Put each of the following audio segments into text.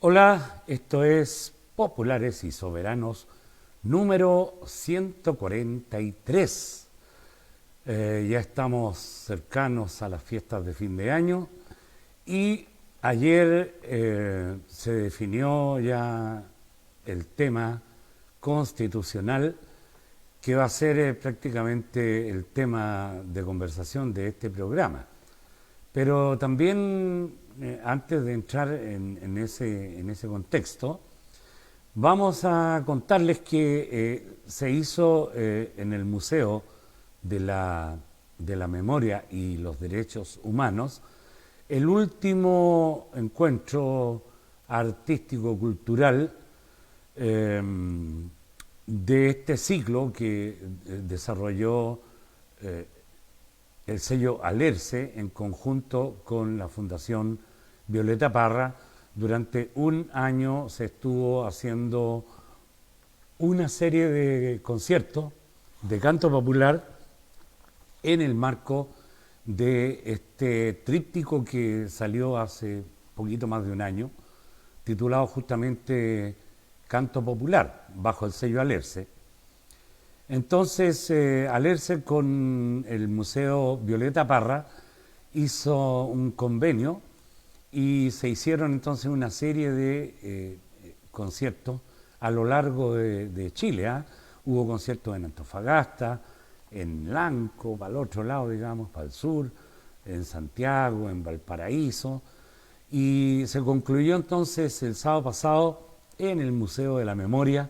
Hola, esto es Populares y Soberanos número 143. Ya estamos cercanos a las fiestas de fin de año y ayer se definió ya el tema constitucional que va a ser prácticamente el tema de conversación de este programa. Pero también, antes de entrar en ese contexto, vamos a contarles que se hizo en el Museo de la Memoria y los Derechos Humanos el último encuentro artístico-cultural de este ciclo que desarrolló el sello Alerce en conjunto con la Fundación Violeta Parra. Durante un año se estuvo haciendo una serie de conciertos de canto popular en el marco de este tríptico que salió hace poquito más de un año, titulado justamente Canto Popular, bajo el sello Alerce. Entonces, Alerce con el Museo Violeta Parra hizo un convenio y se hicieron entonces una serie de conciertos a lo largo de Chile. Hubo conciertos en Antofagasta, en Lanco, para el otro lado, digamos, para el sur, en Santiago, en Valparaíso, y se concluyó entonces el sábado pasado en el Museo de la Memoria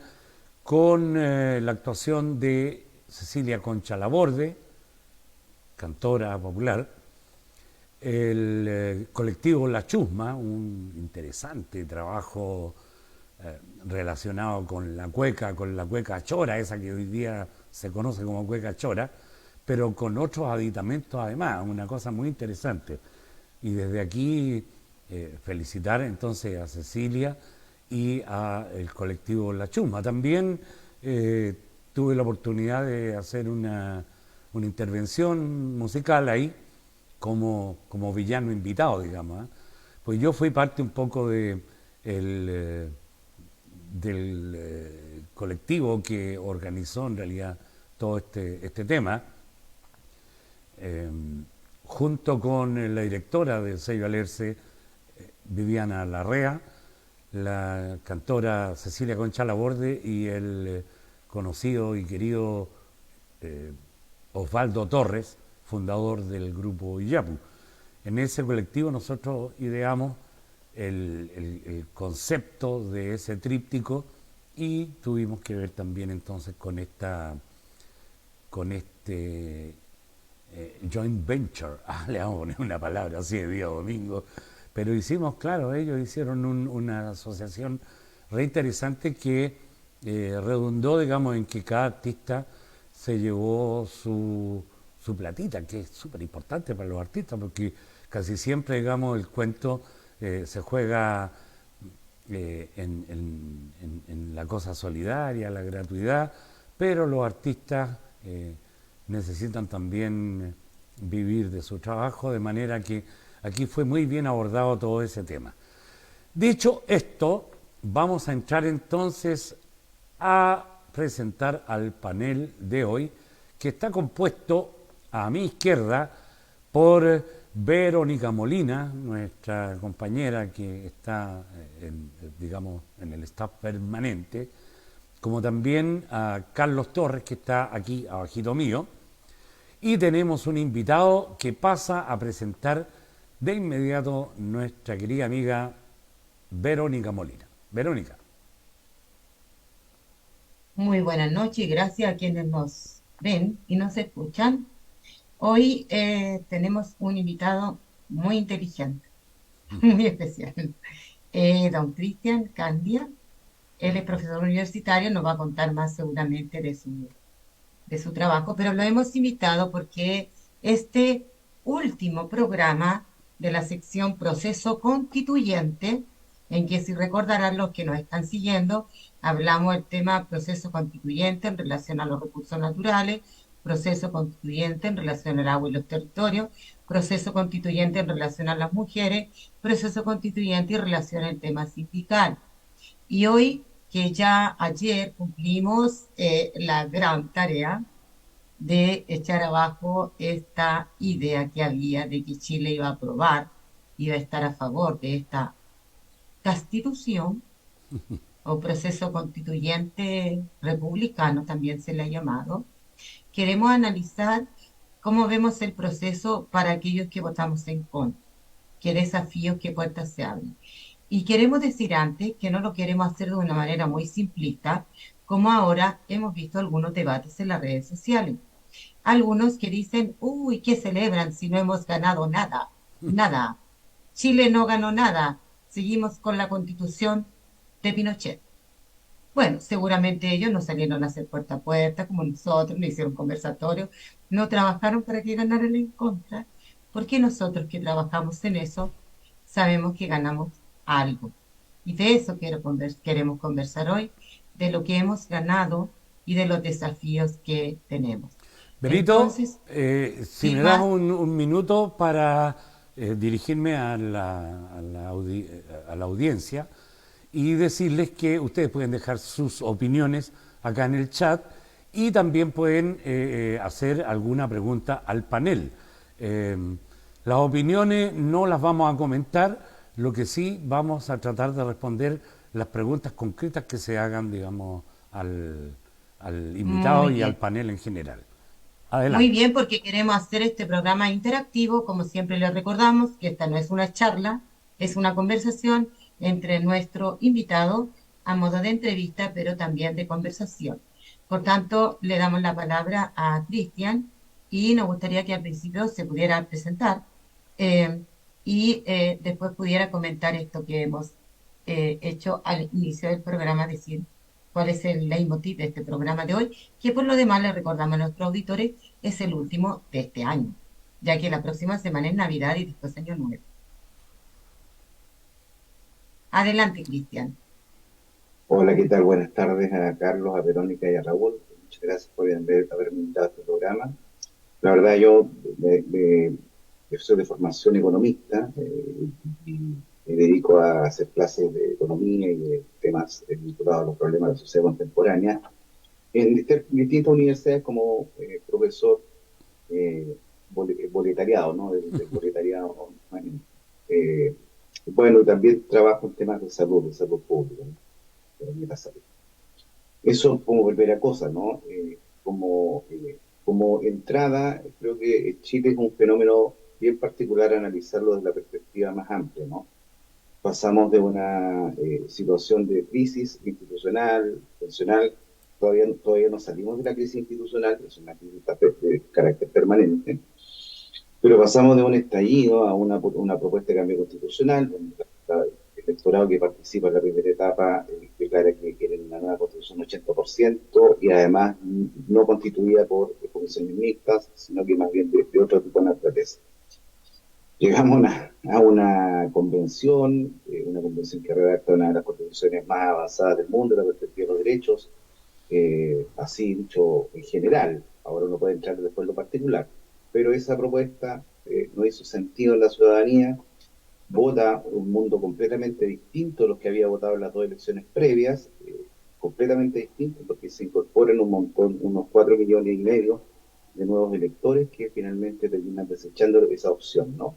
con la actuación de Cecilia Concha Laborde, cantora popular, el colectivo La Chusma, un interesante trabajo relacionado con la cueca chora, esa que hoy día se conoce como cueca chora, pero con otros aditamentos además, una cosa muy interesante. Y desde aquí felicitar entonces a Cecilia y al colectivo La Chusma. También tuve la oportunidad de hacer una intervención musical ahí como villano invitado, digamos. Pues yo fui parte un poco del colectivo que organizó en realidad todo este tema, junto con la directora del sello Alerce, Viviana Larrea, la cantora Cecilia Concha Laborde y el conocido y querido Osvaldo Torres, fundador del grupo Iyapu. En ese colectivo nosotros ideamos el concepto de ese tríptico y tuvimos que ver también entonces con este joint venture, le vamos a poner una palabra así de día domingo, pero hicimos, claro, ellos hicieron una asociación re interesante que redundó, digamos, en que cada artista se llevó su platita, que es súper importante para los artistas, porque casi siempre, digamos, el cuento se juega en la cosa solidaria, la gratuidad, pero los artistas necesitan también vivir de su trabajo, de manera que aquí fue muy bien abordado todo ese tema. Dicho esto, vamos a entrar entonces a presentar al panel de hoy, que está compuesto a mi izquierda por Verónica Molina, nuestra compañera que está, digamos, en el staff permanente, como también a Carlos Torres, que está aquí abajito mío, y tenemos un invitado que pasa a presentar de inmediato nuestra querida amiga Verónica Molina. Verónica. Muy buenas noches y gracias a quienes nos ven y nos escuchan. Hoy tenemos un invitado muy inteligente, muy especial. Don Cristian Candia. Él es profesor universitario, nos va a contar más seguramente de su trabajo, pero lo hemos invitado porque este último programa de la sección Proceso Constituyente, en que si recordarán los que nos están siguiendo, hablamos del tema proceso constituyente en relación a los recursos naturales, proceso constituyente en relación al agua y los territorios, proceso constituyente en relación a las mujeres, proceso constituyente en relación al tema sindical. Y hoy, que ya ayer cumplimos la gran tarea de echar abajo esta idea que había de que Chile iba a aprobar, iba a estar a favor de esta constitución o proceso constituyente republicano, también se le ha llamado. Queremos analizar cómo vemos el proceso para aquellos que votamos en contra, qué desafíos, qué puertas se abren. Y queremos decir antes que no lo queremos hacer de una manera muy simplista, como ahora hemos visto algunos debates en las redes sociales. Algunos que dicen, uy, ¿qué celebran si no hemos ganado nada? Nada. Chile no ganó nada. Seguimos con la constitución de Pinochet. Bueno, seguramente ellos no salieron a hacer puerta a puerta como nosotros, no hicieron conversatorios, no trabajaron para que ganaran en contra, porque nosotros que trabajamos en eso sabemos que ganamos algo. Y de eso queremos conversar hoy, de lo que hemos ganado y de los desafíos que tenemos. Benito, Entonces, si me sin das más, un minuto para dirigirme a la audiencia y decirles que ustedes pueden dejar sus opiniones acá en el chat y también pueden hacer alguna pregunta al panel. Eh, las opiniones no las vamos a comentar, lo que sí vamos a tratar de responder las preguntas concretas que se hagan, digamos, al invitado muy y al bien. panel en general. Muy Adelante. bien, porque queremos hacer este programa interactivo, como siempre les recordamos, que esta no es una charla, es una conversación entre nuestro invitado a modo de entrevista, pero también de conversación. Por tanto, le damos la palabra a Cristian y nos gustaría que al principio se pudiera presentar eh, y después pudiera comentar esto que hemos hecho al inicio del programa, decir cuál es el leitmotiv de este programa de hoy, que por lo demás le recordamos a nuestros auditores es el último de este año, ya que la próxima semana es Navidad y después Año Nuevo. Adelante, Cristian. Hola, ¿qué tal? Buenas tardes a Carlos, a Verónica y a Raúl. Muchas gracias por haberme invitado a este programa. La verdad, yo soy de formación economista y me dedico a hacer clases de economía y de temas vinculados a los problemas de la sociedad contemporánea en distintas universidades como profesor boletariado, ¿no? Del boletariado. Eh, bueno, también trabajo en temas de salud pública, ¿no? De la salud. Eso como volver a cosas, ¿no? Como entrada, creo que Chile es un fenómeno bien particular a analizarlo desde la perspectiva más amplia, ¿no? Pasamos de una situación de crisis institucional, funcional, todavía no salimos de la crisis institucional, es una crisis de carácter permanente, pero pasamos de un estallido a una propuesta de cambio constitucional, donde el electorado que participa en la primera etapa declara que quieren una nueva constitución 80% y además no constituida por comisiones mixtas, sino que más bien de otro tipo de naturaleza. Llegamos a una convención que redacta una de las constituciones más avanzadas del mundo, de la perspectiva de los derechos, así dicho en general. Ahora uno puede entrar después en lo particular, pero esa propuesta no hizo sentido en la ciudadanía, vota un mundo completamente distinto a los que había votado en las dos elecciones previas, completamente distinto porque se incorporan un montón, unos 4,5 millones de nuevos electores que finalmente terminan desechando esa opción, ¿no?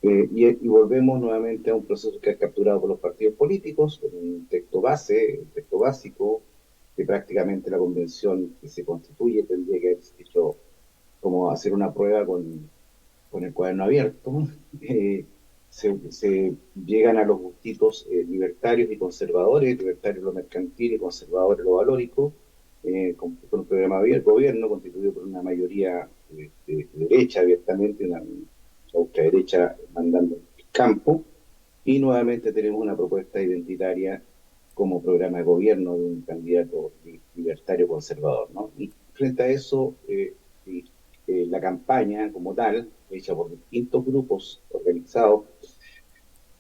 Y volvemos nuevamente a un proceso que es capturado por los partidos políticos, con un texto base, un texto básico, que prácticamente la convención que se constituye tendría que haber hecho como hacer una prueba con el cuaderno abierto, eh, se llegan a los gustitos libertarios y conservadores, libertarios lo mercantil y conservadores lo valórico, con un programa de gobierno constituido por una mayoría de derecha abiertamente, una ultraderecha mandando el campo, y nuevamente tenemos una propuesta identitaria como programa de gobierno de un candidato libertario conservador, ¿no? Y frente a eso, la campaña como tal, hecha por distintos grupos organizados,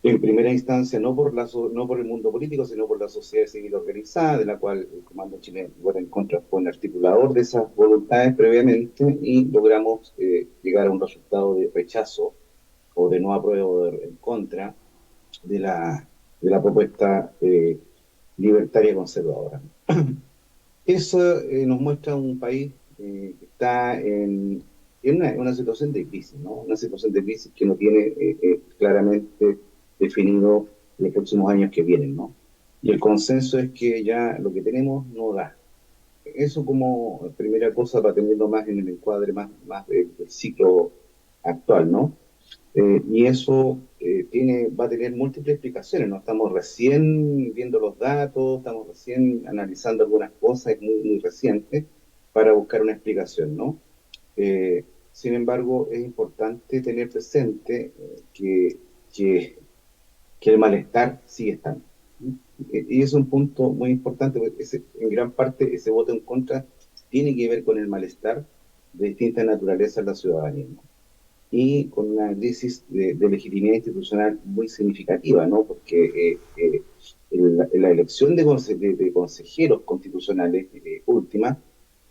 en primera instancia no por el mundo político, sino por la sociedad civil organizada, de la cual el Comando Chileno Vota en Contra fue un articulador de esas voluntades previamente, y logramos llegar a un resultado de rechazo o de no apruebo o en contra de la propuesta libertaria conservadora. Eso nos muestra un país que está en una situación de crisis, ¿no? Una situación de crisis que no tiene claramente definido los próximos años que vienen, ¿no? Y el consenso es que ya lo que tenemos no da. Eso como primera cosa para tenerlo más en el encuadre más del ciclo actual, ¿no? Y eso va a tener múltiples explicaciones, ¿no? Estamos recién viendo los datos, estamos recién analizando algunas cosas, es muy reciente, para buscar una explicación, ¿no? Sin embargo, es importante tener presente que, que el malestar sigue estando. Y es un punto muy importante, porque en gran parte ese voto en contra tiene que ver con el malestar de distintas naturalezas de la ciudadanía, ¿no? Y con una crisis de legitimidad institucional muy significativa, ¿no? Porque la elección de consejeros constitucionales última,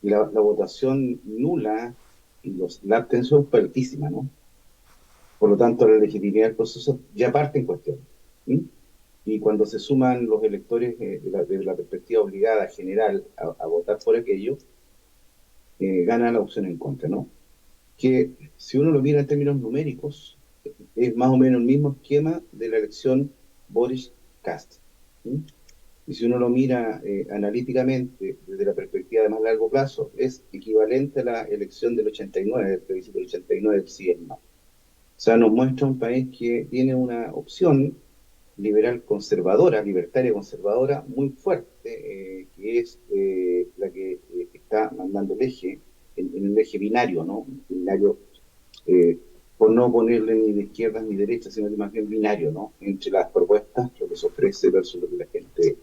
la votación nula y la abstención fue altísima, ¿no? Por lo tanto, la legitimidad del proceso ya parte en cuestión. ¿Sí? Y cuando se suman los electores de la perspectiva obligada general a votar por aquello, gana la opción en contra, ¿no? Que si uno lo mira en términos numéricos, es más o menos el mismo esquema de la elección Boris-Cast. ¿Sí? Y si uno lo mira analíticamente desde la perspectiva de más largo plazo, es equivalente a la elección del 89, del plebiscito del 89 del sí y el no. O sea, nos muestra un país que tiene una opción liberal conservadora, libertaria conservadora, muy fuerte, que es la que está mandando el eje, en el eje binario, ¿no? Binario, eh, por no ponerle ni de izquierdas ni derechas, sino que más bien binario, ¿no? Entre las propuestas, lo que se ofrece versus lo que la gente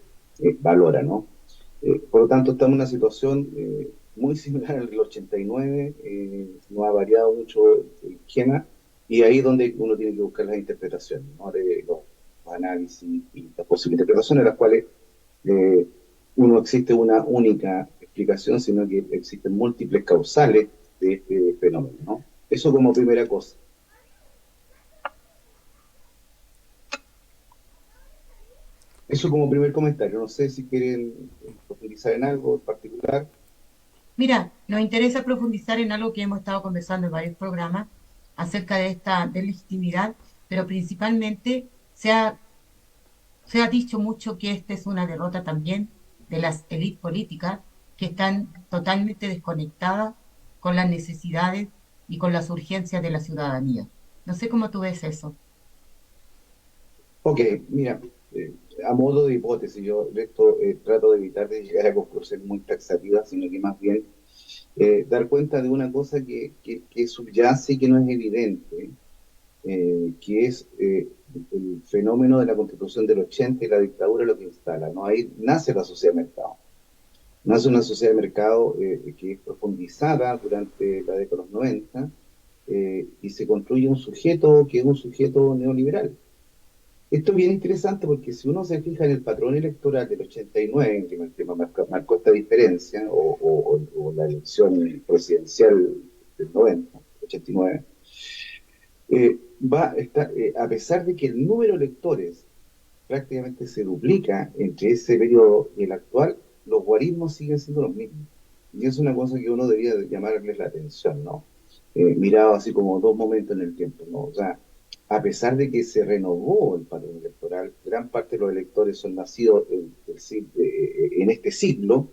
valora, ¿no? Por lo tanto, estamos en una situación muy similar al del 89, no ha variado mucho el esquema, y ahí es donde uno tiene que buscar las interpretaciones, ¿no? De los análisis y las posibles interpretaciones, las cuales eh, no existe una única explicación, sino que existen múltiples causales de este fenómeno, ¿no? Eso como primera cosa. Eso como primer comentario. No sé si quieren profundizar en algo en particular. Mira, nos interesa profundizar en algo que hemos estado conversando en varios programas acerca de esta legitimidad, pero principalmente se ha dicho mucho que esta es una derrota también de las élites políticas que están totalmente desconectadas con las necesidades y con las urgencias de la ciudadanía. No sé cómo tú ves eso. Ok, mira, a modo de hipótesis, yo de esto trato de evitar de llegar a conclusiones muy taxativas, sino que más bien dar cuenta de una cosa que subyace y que no es evidente, que es el fenómeno de la Constitución del 80 y la dictadura lo que instala, ¿no? Ahí nace la sociedad de mercado. Nace una sociedad de mercado que es profundizada durante la década de los 90, y se construye un sujeto que es un sujeto neoliberal. Esto es bien interesante porque si uno se fija en el patrón electoral del 89, que marcó esta diferencia, o la elección presidencial del 90, 89, a pesar de que el número de electores prácticamente se duplica entre ese periodo y el actual, los guarismos siguen siendo los mismos. Y es una cosa que uno debería de llamarles la atención, ¿no? Mirado así como dos momentos en el tiempo, ¿no? O sea, a pesar de que se renovó el patrón electoral, gran parte de los electores son nacidos en este siglo,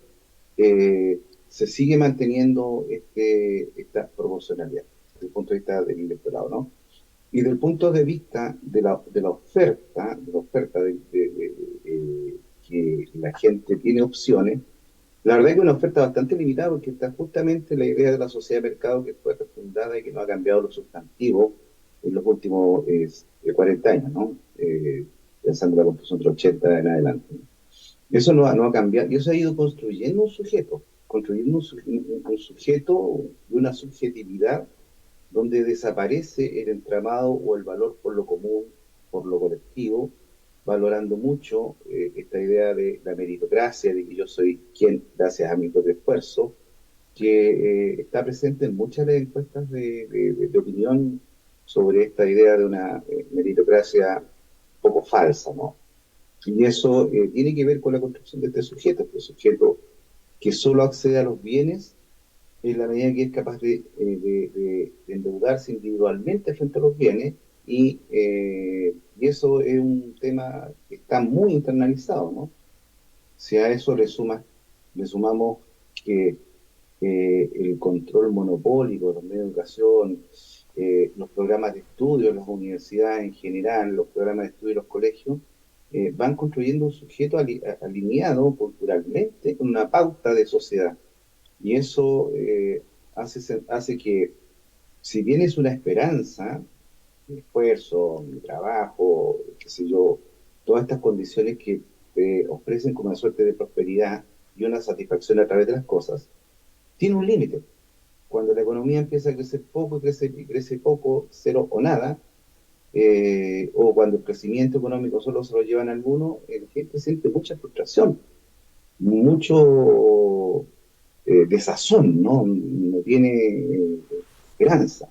se sigue manteniendo esta proporcionalidad desde el punto de vista del electorado, ¿no? Y del punto de vista de la oferta que la gente tiene opciones, la verdad es que es una oferta bastante limitada porque está justamente la idea de la sociedad de mercado que fue refundada y que no ha cambiado los sustantivos en los últimos 40 años, ¿no? Pensando en la Constitución del 80 en adelante. Eso no ha cambiado, y eso ha ido construyendo un sujeto, construyendo un sujeto de una subjetividad donde desaparece el entramado o el valor por lo común, por lo colectivo, valorando mucho esta idea de la meritocracia, de que yo soy quien gracias a mi propio esfuerzo, que está presente en muchas de las encuestas de opinión sobre esta idea de una meritocracia poco falsa, ¿no? Y eso tiene que ver con la construcción de este sujeto que solo accede a los bienes en la medida que es capaz de endeudarse individualmente frente a los bienes, y eso es un tema que está muy internalizado, ¿no? Si a eso le sumamos que el control monopólico de los medios de educación, los programas de estudio, las universidades en general, los programas de estudio de los colegios, van construyendo un sujeto alineado culturalmente con una pauta de sociedad. Y eso hace que, si bien es una esperanza, mi esfuerzo, mi trabajo, qué sé yo, todas estas condiciones que te ofrecen como una suerte de prosperidad y una satisfacción a través de las cosas, tiene un límite. Cuando la economía empieza a crecer poco y crece poco, cero o nada, o cuando el crecimiento económico solo se lo llevan algunos, la gente siente mucha frustración, mucho desazón, ¿no? No tiene esperanza.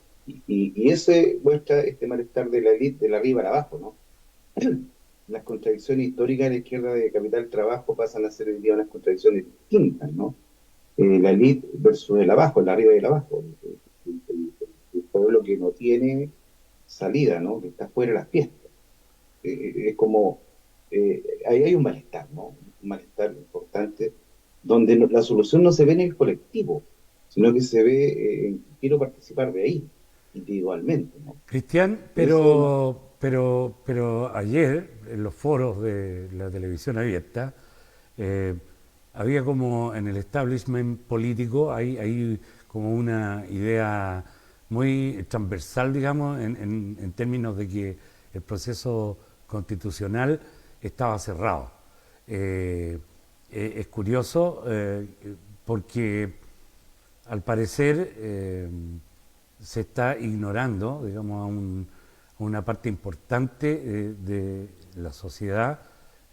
Y ese muestra este malestar de la élite de la arriba a la abajo, ¿no? Las contradicciones históricas de la izquierda de capital trabajo pasan a ser hoy día unas contradicciones distintas, ¿no? La élite versus el abajo, el arriba y el abajo. El pueblo que no tiene salida, ¿no? Que está fuera de las fiestas. Es como, ahí hay un malestar, ¿no? Un malestar importante, donde la solución no se ve en el colectivo, sino que se ve en quiero participar de ahí, individualmente, ¿no? Cristian, Eso no. pero ayer en los foros de la televisión abierta eh, había como en el establishment político hay como una idea muy transversal, digamos, en términos de que el proceso constitucional estaba cerrado. Es curioso porque al parecer se está ignorando, digamos, a una parte importante de la sociedad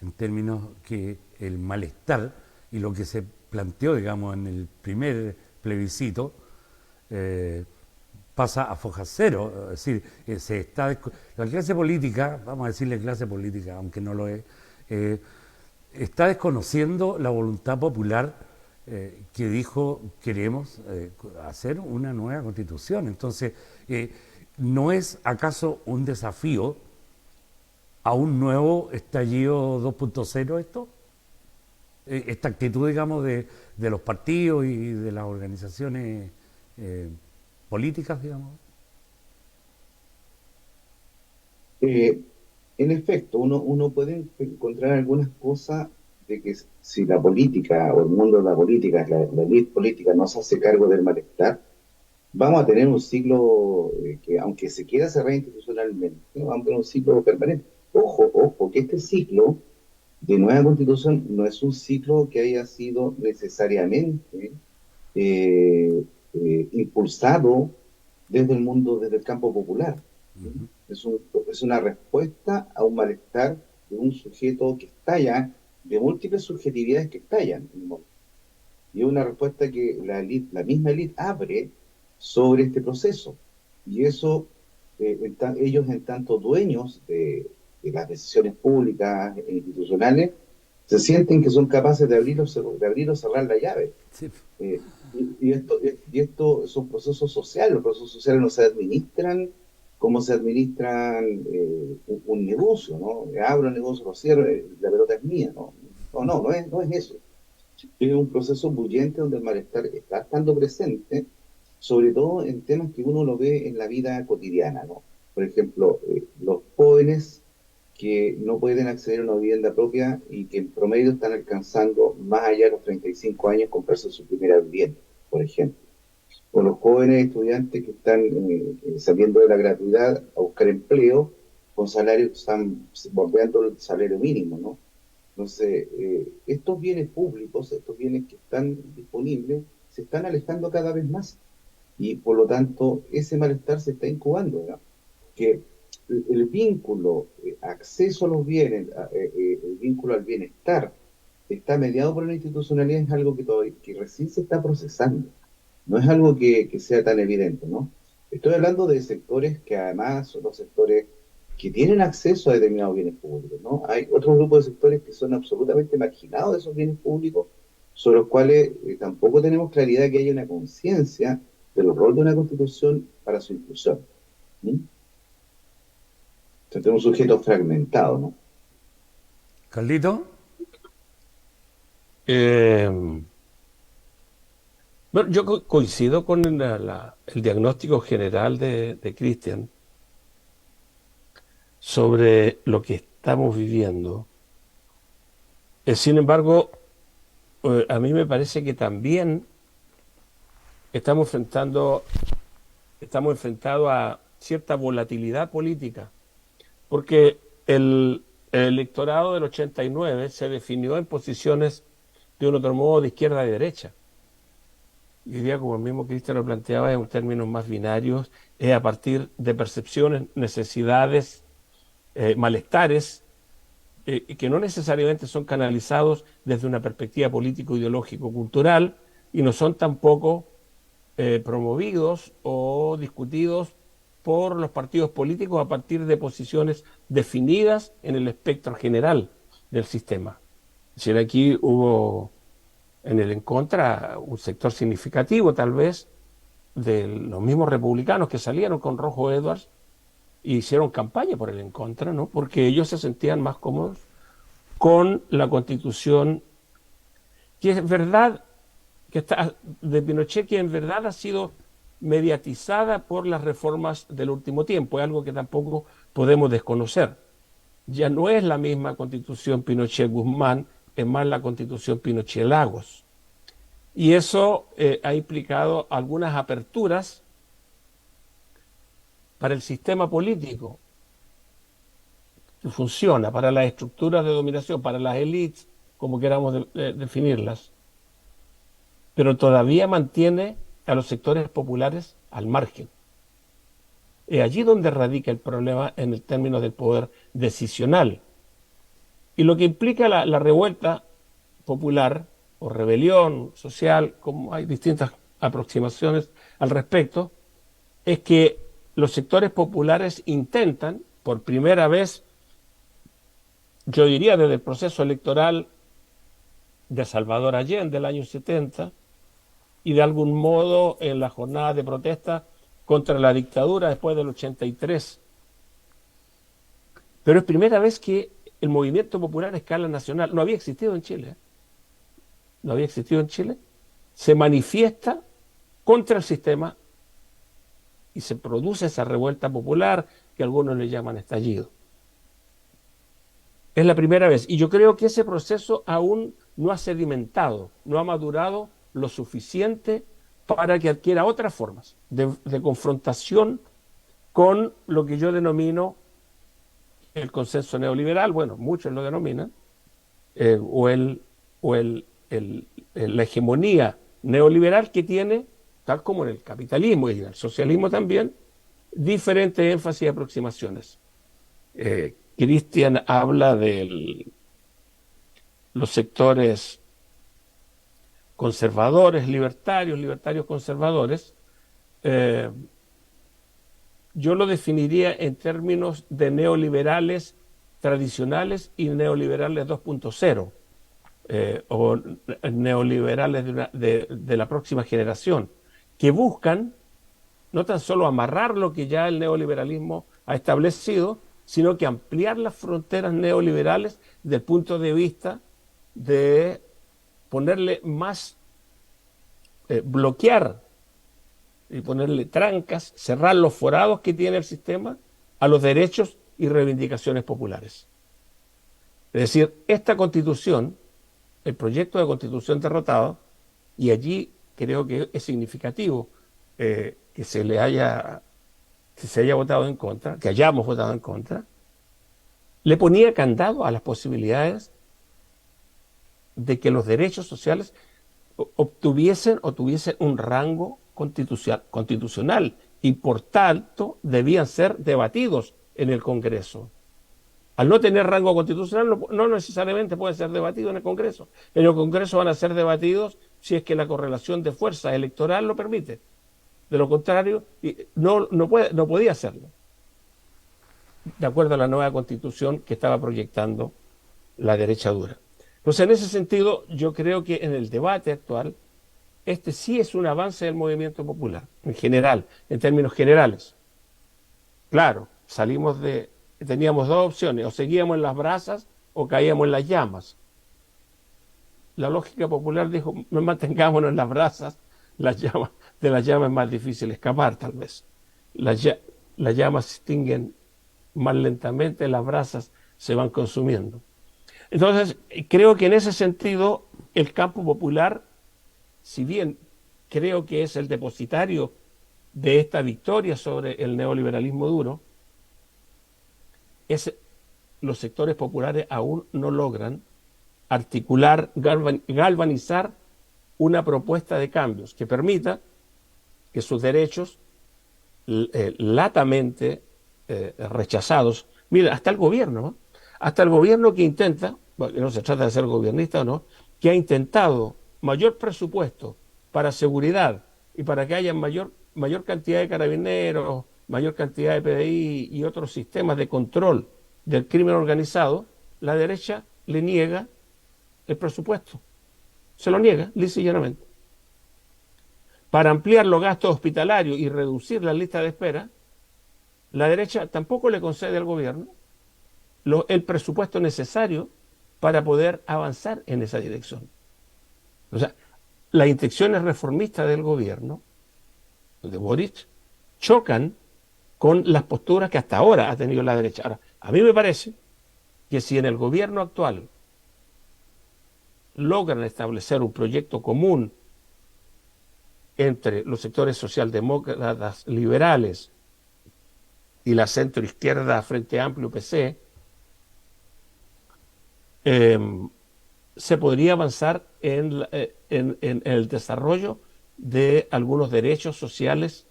en términos que el malestar y lo que se planteó, digamos, en el primer plebiscito eh, pasa a foja cero. Es decir, la clase política, vamos a decirle clase política, aunque no lo es, eh, está desconociendo la voluntad popular que dijo queremos hacer una nueva constitución. Entonces, ¿no es acaso un desafío a un nuevo estallido 2.0 esto? Esta actitud, digamos, de los partidos y de las organizaciones eh, políticas, digamos. Eh, en efecto, uno puede encontrar algunas cosas de que si la política o el mundo de la política, la élite política no se hace cargo del malestar, vamos a tener un ciclo que, aunque se quiera cerrar institucionalmente, vamos a tener un ciclo permanente. Ojo, que este ciclo de nueva constitución no es un ciclo que haya sido necesariamente impulsado desde el mundo, desde el campo popular. Ujú. Es una respuesta a un malestar de un sujeto que estalla, de múltiples subjetividades que estallan en el mundo. Y es una respuesta que la misma élite abre sobre este proceso. Y eso, ellos en tanto dueños de las decisiones públicas e institucionales, se sienten que son capaces de abrir o cerrar la llave. Sí. Y esto son procesos sociales. Los procesos sociales no se administran como se administran un negocio, ¿no? Abro un negocio, lo cierro, la pelota es mía, ¿no? No es eso. Es un proceso bullente donde el malestar está estando presente, sobre todo en temas que uno lo ve en la vida cotidiana, ¿no? por ejemplo, los jóvenes que no pueden acceder a una vivienda propia y que en promedio están alcanzando más allá de los 35 años comprarse su primera vivienda, por ejemplo. O los jóvenes estudiantes que están saliendo de la gratuidad a buscar empleo con salarios que están bordeando el salario mínimo, ¿no? Entonces, estos bienes públicos, estos bienes que están disponibles, se están alejando cada vez más y por lo tanto ese malestar se está incubando, ¿verdad? Que el vínculo, acceso a los bienes, el vínculo al bienestar, está mediado por la institucionalidad, es algo que, todavía, que recién se está procesando. No es algo que sea tan evidente, ¿no? Estoy hablando de sectores que además son los sectores que tienen acceso a determinados bienes públicos, ¿no? Hay otro grupo de sectores que son absolutamente marginados de esos bienes públicos, sobre los cuales tampoco tenemos claridad de que haya una conciencia del rol de una constitución para su inclusión. ¿Sí? Entonces tenemos un sujeto fragmentado, ¿no? Carlito. Eh, bueno, yo coincido con el diagnóstico general de Cristian sobre lo que estamos viviendo. Sin embargo, a mí me parece que también estamos enfrentados a cierta volatilidad política, porque el electorado del 89 se definió en posiciones de un otro modo de izquierda y derecha. Y hoy día, como el mismo Cristian lo planteaba, en términos más binarios, es a partir de percepciones, necesidades, malestares, que no necesariamente son canalizados desde una perspectiva político-ideológico-cultural y no son tampoco promovidos o discutidos por los partidos políticos a partir de posiciones definidas en el espectro general del sistema. Es decir, aquí hubo en el en contra un sector significativo tal vez de los mismos republicanos que salieron con Rojo Edwards e hicieron campaña por el en contra, ¿no? Porque ellos se sentían más cómodos con la Constitución, que es verdad que está de Pinochet, que en verdad ha sido mediatizada por las reformas del último tiempo, es algo que tampoco podemos desconocer. Ya no es la misma Constitución Pinochet-Guzmán, es más la Constitución Pinochet-Lagos. Y eso ha implicado algunas aperturas para el sistema político que funciona, para las estructuras de dominación, para las élites, como queramos definirlas, pero todavía mantiene a los sectores populares al margen. Es allí donde radica el problema en el término del poder decisional. Y lo que implica la revuelta popular o rebelión social, como hay distintas aproximaciones al respecto, es que los sectores populares intentan, por primera vez, yo diría desde el proceso electoral de Salvador Allende del año 70, y de algún modo en la jornada de protesta contra la dictadura después del 83. Pero es primera vez que el movimiento popular a escala nacional no había existido en Chile. No había existido en Chile. Se manifiesta contra el sistema y se produce esa revuelta popular que algunos le llaman estallido. Es la primera vez. Y yo creo que ese proceso aún no ha sedimentado, no ha madurado lo suficiente para que adquiera otras formas de confrontación con lo que yo denomino el consenso neoliberal, bueno, muchos lo denominan, la hegemonía neoliberal que tiene, tal como en el capitalismo y en el socialismo también, diferentes énfasis y aproximaciones. Cristian habla de los sectores conservadores, libertarios conservadores. Yo lo definiría en términos de neoliberales tradicionales y neoliberales 2.0, o neoliberales de la próxima generación, que buscan no tan solo amarrar lo que ya el neoliberalismo ha establecido, sino que ampliar las fronteras neoliberales desde el punto de vista de ponerle más, bloquear y ponerle trancas, cerrar los forados que tiene el sistema a los derechos y reivindicaciones populares. Es decir, esta constitución, el proyecto de constitución derrotado, y allí creo que es significativo que se haya votado en contra, que hayamos votado en contra, le ponía candado a las posibilidades de que los derechos sociales tuviesen un rango constitucional y por tanto debían ser debatidos en el Congreso. Al no tener rango constitucional no necesariamente puede ser debatido en el Congreso. En el Congreso van a ser debatidos si es que la correlación de fuerza electoral lo permite. De lo contrario, no podía hacerlo, de acuerdo a la nueva constitución que estaba proyectando la derecha dura. Entonces, en ese sentido, yo creo que en el debate actual, este sí es un avance del movimiento popular, en general, en términos generales. Claro, teníamos dos opciones, o seguíamos en las brasas o caíamos en las llamas. La lógica popular dijo, no mantengámonos en las brasas, de las llamas es más difícil escapar, tal vez. Las llamas se extinguen más lentamente, las brasas se van consumiendo. Entonces, creo que en ese sentido, el campo popular, si bien creo que es el depositario de esta victoria sobre el neoliberalismo duro, los sectores populares aún no logran articular, galvanizar una propuesta de cambios que permita que sus derechos latamente rechazados, mira, hasta el gobierno que intenta, bueno, no se trata de ser gobernista o no, que ha intentado mayor presupuesto para seguridad y para que haya mayor cantidad de carabineros, mayor cantidad de PDI y otros sistemas de control del crimen organizado, la derecha le niega el presupuesto. Se lo niega, lisa y llanamente. Para ampliar los gastos hospitalarios y reducir la lista de espera, la derecha tampoco le concede al gobierno el presupuesto necesario para poder avanzar en esa dirección. O sea, las intenciones reformistas del gobierno, de Boric, chocan con las posturas que hasta ahora ha tenido la derecha. Ahora, a mí me parece que si en el gobierno actual logran establecer un proyecto común entre los sectores socialdemócratas liberales y la centroizquierda Frente Amplio PC, se podría avanzar en el desarrollo de algunos derechos sociales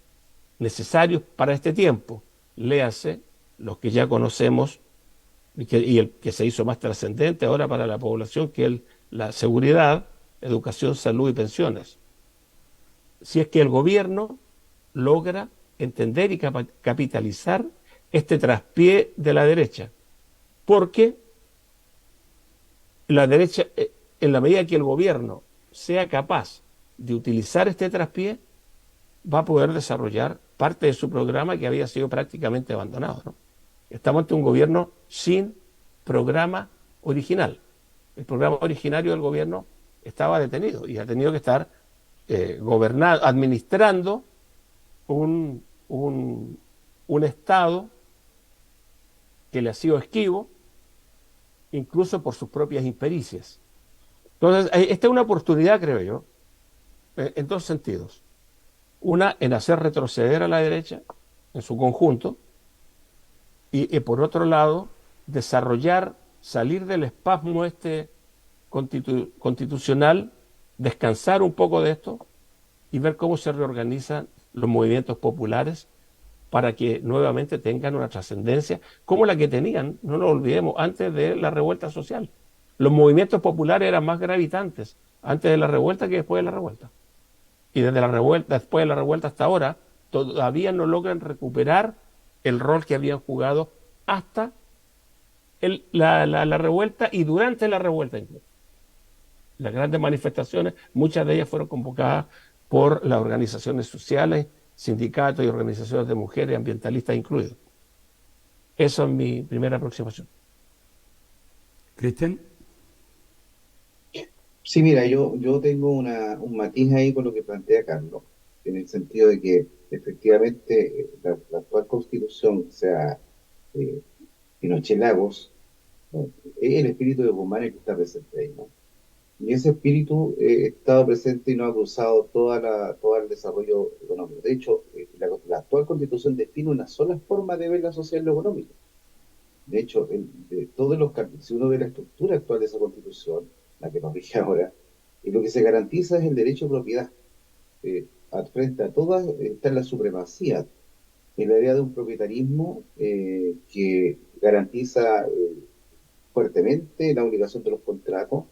necesarios para este tiempo. Léase los que ya conocemos y el que se hizo más trascendente ahora para la población, que es la seguridad, educación, salud y pensiones. Si es que el gobierno logra entender y capitalizar este traspié de la derecha, porque la derecha, en la medida que el gobierno sea capaz de utilizar este traspié, va a poder desarrollar parte de su programa que había sido prácticamente abandonado, ¿no? Estamos ante un gobierno sin programa original. El programa originario del gobierno estaba detenido y ha tenido que estar administrando un Estado que le ha sido esquivo, incluso por sus propias impericias. Entonces, esta es una oportunidad, creo yo, en dos sentidos. Una, en hacer retroceder a la derecha en su conjunto, y por otro lado, salir del espasmo constitucional, descansar un poco de esto y ver cómo se reorganizan los movimientos populares para que nuevamente tengan una trascendencia como la que tenían, no nos olvidemos, antes de la revuelta social. Los movimientos populares eran más gravitantes antes de la revuelta que después de la revuelta. Y desde la revuelta, después de la revuelta hasta ahora, todavía no logran recuperar el rol que habían jugado hasta la revuelta y durante la revuelta incluso. Las grandes manifestaciones, muchas de ellas fueron convocadas por las organizaciones sociales, sindicatos y organizaciones de mujeres, ambientalistas incluidos. Esa es mi primera aproximación. Cristian. Sí, mira, yo tengo un matiz ahí con lo que plantea Carlos, en el sentido de que efectivamente la actual constitución, o sea, Pinochet Lagos, ¿no? Es el espíritu de Guzmán el que está presente ahí, ¿no? Y ese espíritu ha estado presente y no ha cruzado todo el desarrollo económico. De hecho, la actual constitución define una sola forma de ver la sociedad y lo económico. De hecho, de todos los si uno ve la estructura actual de esa constitución, la que nos rige ahora, lo que se garantiza es el derecho a propiedad. Frente a todas está la supremacía, en la idea de un propietarismo que garantiza fuertemente la obligación de los contratos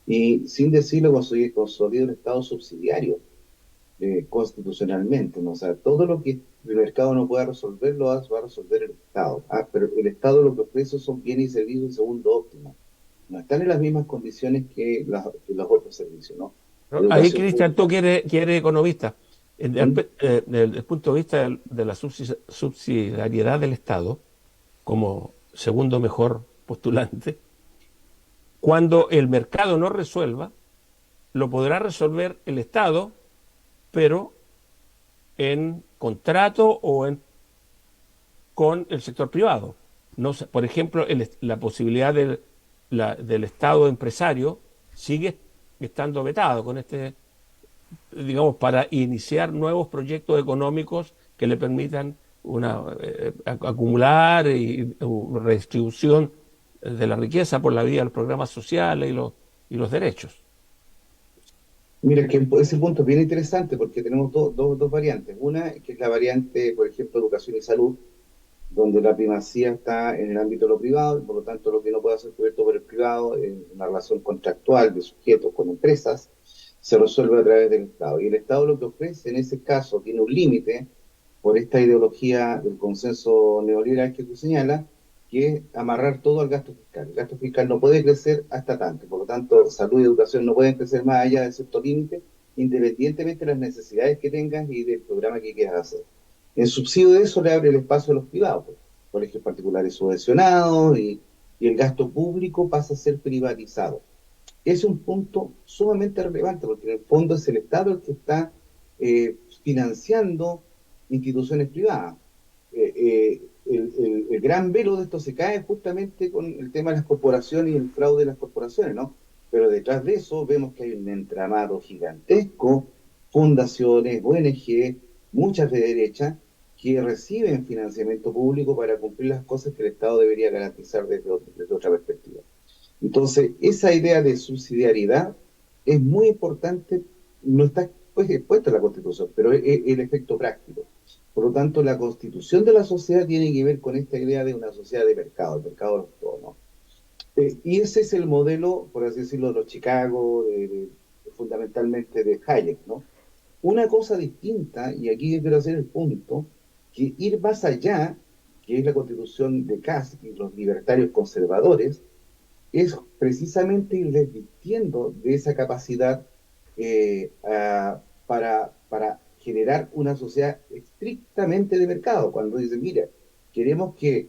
y sin decirlo consolida un Estado subsidiario constitucionalmente, ¿no? O sea, todo lo que el mercado no pueda resolver lo va a resolver el Estado. Pero el Estado lo que ofrece son bienes y servicios en segundo óptimo. No están en las mismas condiciones que los otros servicios, ¿no? ¿No? Ahí, Educación Cristian, tú pública. que eres economista, ¿Mm? desde el punto de vista de la subsidiariedad del Estado, como segundo mejor postulante, cuando el mercado no resuelva, lo podrá resolver el Estado, pero en contrato o con el sector privado. No sé, por ejemplo, la posibilidad del Estado empresario sigue estando vetado con digamos, para iniciar nuevos proyectos económicos que le permitan acumular y redistribución de la riqueza por la vía de los programas sociales y los derechos. Mira, que ese punto es bien interesante porque tenemos dos variantes. Una, que es la variante, por ejemplo, educación y salud, donde la primacía está en el ámbito de lo privado, y por lo tanto lo que no puede ser cubierto por el privado en una relación contractual de sujetos con empresas, se resuelve a través del Estado. Y el Estado lo que ofrece en ese caso tiene un límite por esta ideología del consenso neoliberal que tú señalas, que es amarrar todo al gasto fiscal. El gasto fiscal no puede crecer hasta tanto, por lo tanto, salud y educación no pueden crecer más allá de cierto límite, independientemente de las necesidades que tengas y del programa que quieras hacer. En subsidio de eso le abre el espacio a los privados, pues, colegios particulares subvencionados y el gasto público pasa a ser privatizado. Es un punto sumamente relevante porque en el fondo es el Estado el que está financiando instituciones privadas. El gran velo de esto se cae justamente con el tema de las corporaciones y el fraude de las corporaciones, ¿no? Pero detrás de eso vemos que hay un entramado gigantesco, fundaciones, ONG, muchas de derecha, que reciben financiamiento público para cumplir las cosas que el Estado debería garantizar desde otra perspectiva. Entonces, esa idea de subsidiariedad es muy importante, no está pues, expuesta en la Constitución, pero es el efecto práctico. Por lo tanto, la constitución de la sociedad tiene que ver con esta idea de una sociedad de mercado, el mercado de todo, ¿no? Y ese es el modelo, por así decirlo, de los Chicago, fundamentalmente de Hayek, ¿no? Una cosa distinta, y aquí quiero hacer el punto, que ir más allá, que es la constitución de Cass y los libertarios conservadores, es precisamente ir desvistiendo de esa capacidad para generar una sociedad estrictamente de mercado. Cuando dicen, mira, queremos que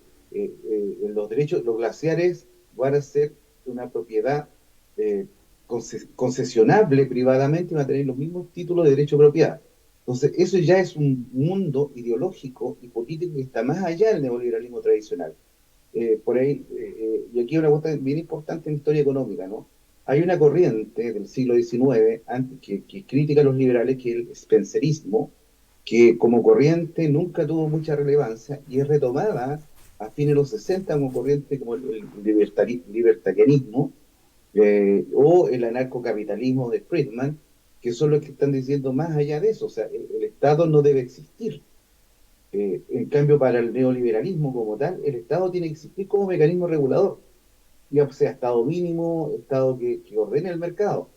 los derechos, los glaciares van a ser una propiedad eh, concesionable privadamente y van a tener los mismos títulos de derecho de propiedad. Entonces, eso ya es un mundo ideológico y político que está más allá del neoliberalismo tradicional. Por ahí, y aquí una cosa bien importante en la historia económica, ¿no? Hay una corriente del siglo XIX que critica a los liberales, que es el spencerismo, que como corriente nunca tuvo mucha relevancia y es retomada a fines de los 60 como corriente como el libertarianismo o el anarcocapitalismo de Friedman, que son los que están diciendo más allá de eso, o sea, el Estado no debe existir. En cambio, para el neoliberalismo como tal, el Estado tiene que existir como mecanismo regulador, ya sea Estado mínimo, Estado que ordene el mercado.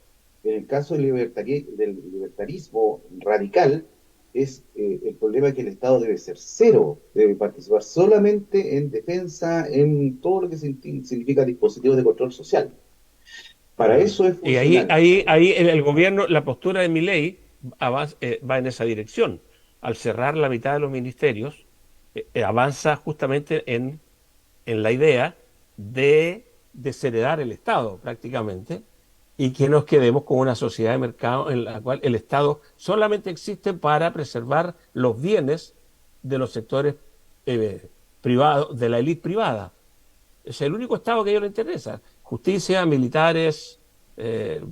En el caso del libertarismo radical, es el problema que el Estado debe ser cero, debe participar solamente en defensa, en todo lo que significa dispositivos de control social. Para eso es Y ahí, funcional. ahí, ahí el gobierno, la postura de Milei va en esa dirección. Al cerrar la mitad de los ministerios, avanza justamente en la idea de desheredar el Estado prácticamente y que nos quedemos con una sociedad de mercado en la cual el Estado solamente existe para preservar los bienes de los sectores privado, de la élite privada. Es el único Estado que a ellos les interesa. Justicia, militares,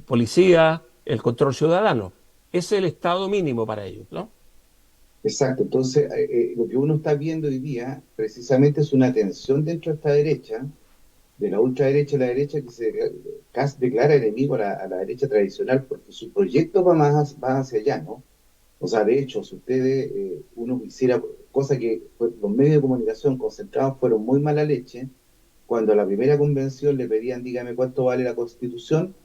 policía, el control ciudadano. Ese es el Estado mínimo para ellos, ¿no? Exacto, entonces lo que uno está viendo hoy día precisamente es una tensión dentro de esta derecha, de la ultraderecha y la derecha que se casi declara enemigo a la derecha tradicional porque su proyecto va hacia allá, ¿no? O sea, de hecho, si ustedes, uno quisiera, cosa que los medios de comunicación concentrados fueron muy mala leche, cuando a la primera convención le pedían, dígame cuánto vale la Constitución,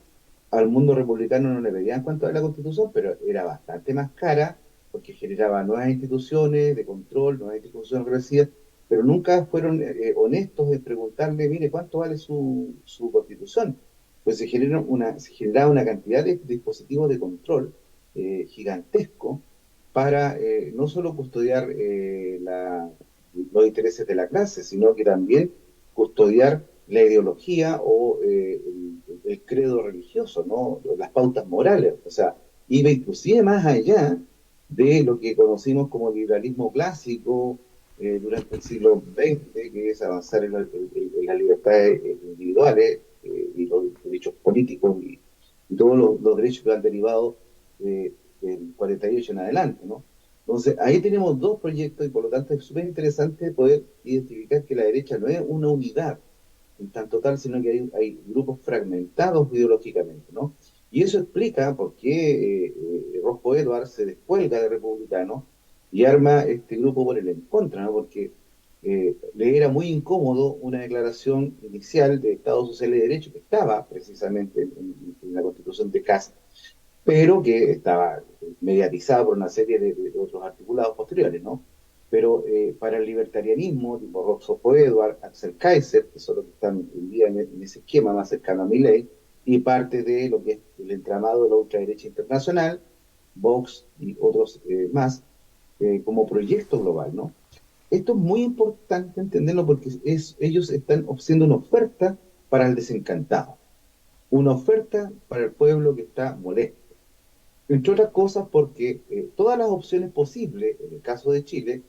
al mundo republicano no le pedían cuánto vale la Constitución, pero era bastante más cara porque generaba nuevas instituciones de control, nuevas instituciones represivas, pero nunca fueron honestos en preguntarle, mire, ¿cuánto vale su Constitución? Pues se generaba una cantidad de dispositivos de control gigantesco para no solo custodiar los intereses de la clase, sino que también custodiar la ideología o el credo religioso, ¿no? Las pautas morales. O sea, iba inclusive más allá de lo que conocimos como liberalismo clásico durante el siglo XX, que es avanzar en las libertades individuales y los derechos políticos y todos los derechos que han derivado del 48 en adelante, ¿no? Entonces, ahí tenemos dos proyectos y por lo tanto es súper interesante poder identificar que la derecha no es una unidad en tanto tal, sino que hay grupos fragmentados ideológicamente, ¿no? Y eso explica por qué Roscoe Edwards se descuelga de republicano y arma este grupo por el en contra, ¿no? Porque le era muy incómodo una declaración inicial de Estado Social y Derecho que estaba precisamente en la Constitución de Cast, pero que estaba mediatizada por una serie de otros articulados posteriores, ¿no? Pero para el libertarianismo, tipo Roscoe Edwards, Axel Kaiser, que son los que están hoy día en ese esquema más cercano a Milley, y parte de lo que es el entramado de la ultraderecha internacional, Vox y otros más, como proyecto global, ¿no? Esto es muy importante entenderlo porque ellos están haciendo una oferta para el desencantado, una oferta para el pueblo que está molesto. Entre otras cosas porque todas las opciones posibles, en el caso de Chile,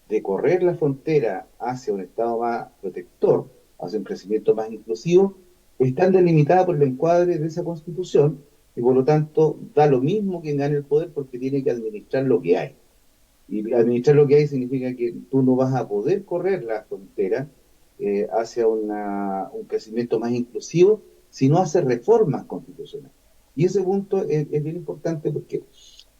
de correr la frontera hacia un Estado más protector, hacia un crecimiento más inclusivo, están delimitadas por el encuadre de esa Constitución y por lo tanto da lo mismo quien gane el poder porque tiene que administrar lo que hay. Y administrar lo que hay significa que tú no vas a poder correr la frontera hacia un crecimiento más inclusivo si no haces reformas constitucionales. Y ese punto es bien importante porque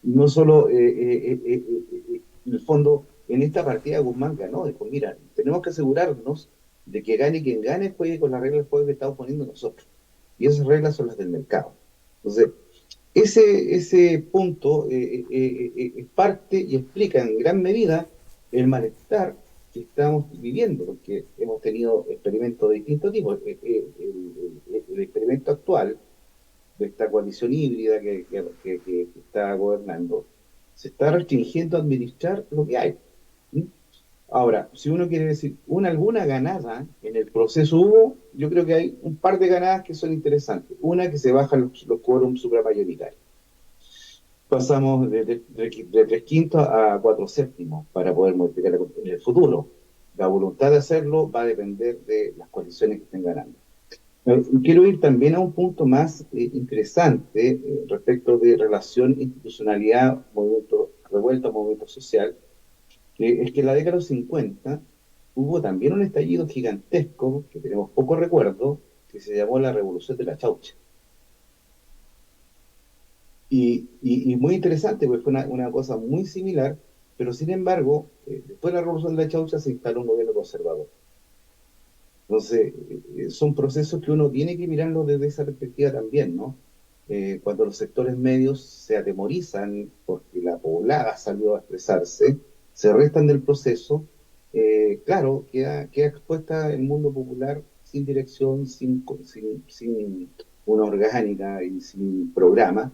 no solo, en el fondo, en esta partida Guzmán ganó, dijo, mira, tenemos que asegurarnos de que gane quien gane, juegue con las reglas del juego que estamos poniendo nosotros. Y esas reglas son las del mercado. Entonces, ese punto es parte y explica en gran medida el malestar que estamos viviendo, porque hemos tenido experimentos de distintos tipos. El experimento actual de esta coalición híbrida que está gobernando se está restringiendo a administrar lo que hay. ¿Sí? Ahora, si uno quiere decir alguna ganada en el proceso hubo, yo creo que hay un par de ganadas que son interesantes. Una, que se bajan los quórums supramayoritarios. Pasamos de 3/5 a 4/7 para poder modificar en el futuro. La voluntad de hacerlo va a depender de las coaliciones que estén ganando. Quiero ir también a un punto más interesante respecto de relación, institucionalidad, movimiento revuelta, movimiento social, que es que en la década de los 50 hubo también un estallido gigantesco, que tenemos poco recuerdo, que se llamó la Revolución de la Chaucha. Y muy interesante, porque fue una cosa muy similar, pero sin embargo, después de la Revolución de la Chaucha se instaló un gobierno conservador. Entonces, son procesos que uno tiene que mirarlo desde esa perspectiva también, ¿no? Cuando los sectores medios se atemorizan porque la poblada salió a expresarse, se restan del proceso, claro, queda expuesta el mundo popular sin dirección, sin una orgánica y sin programa,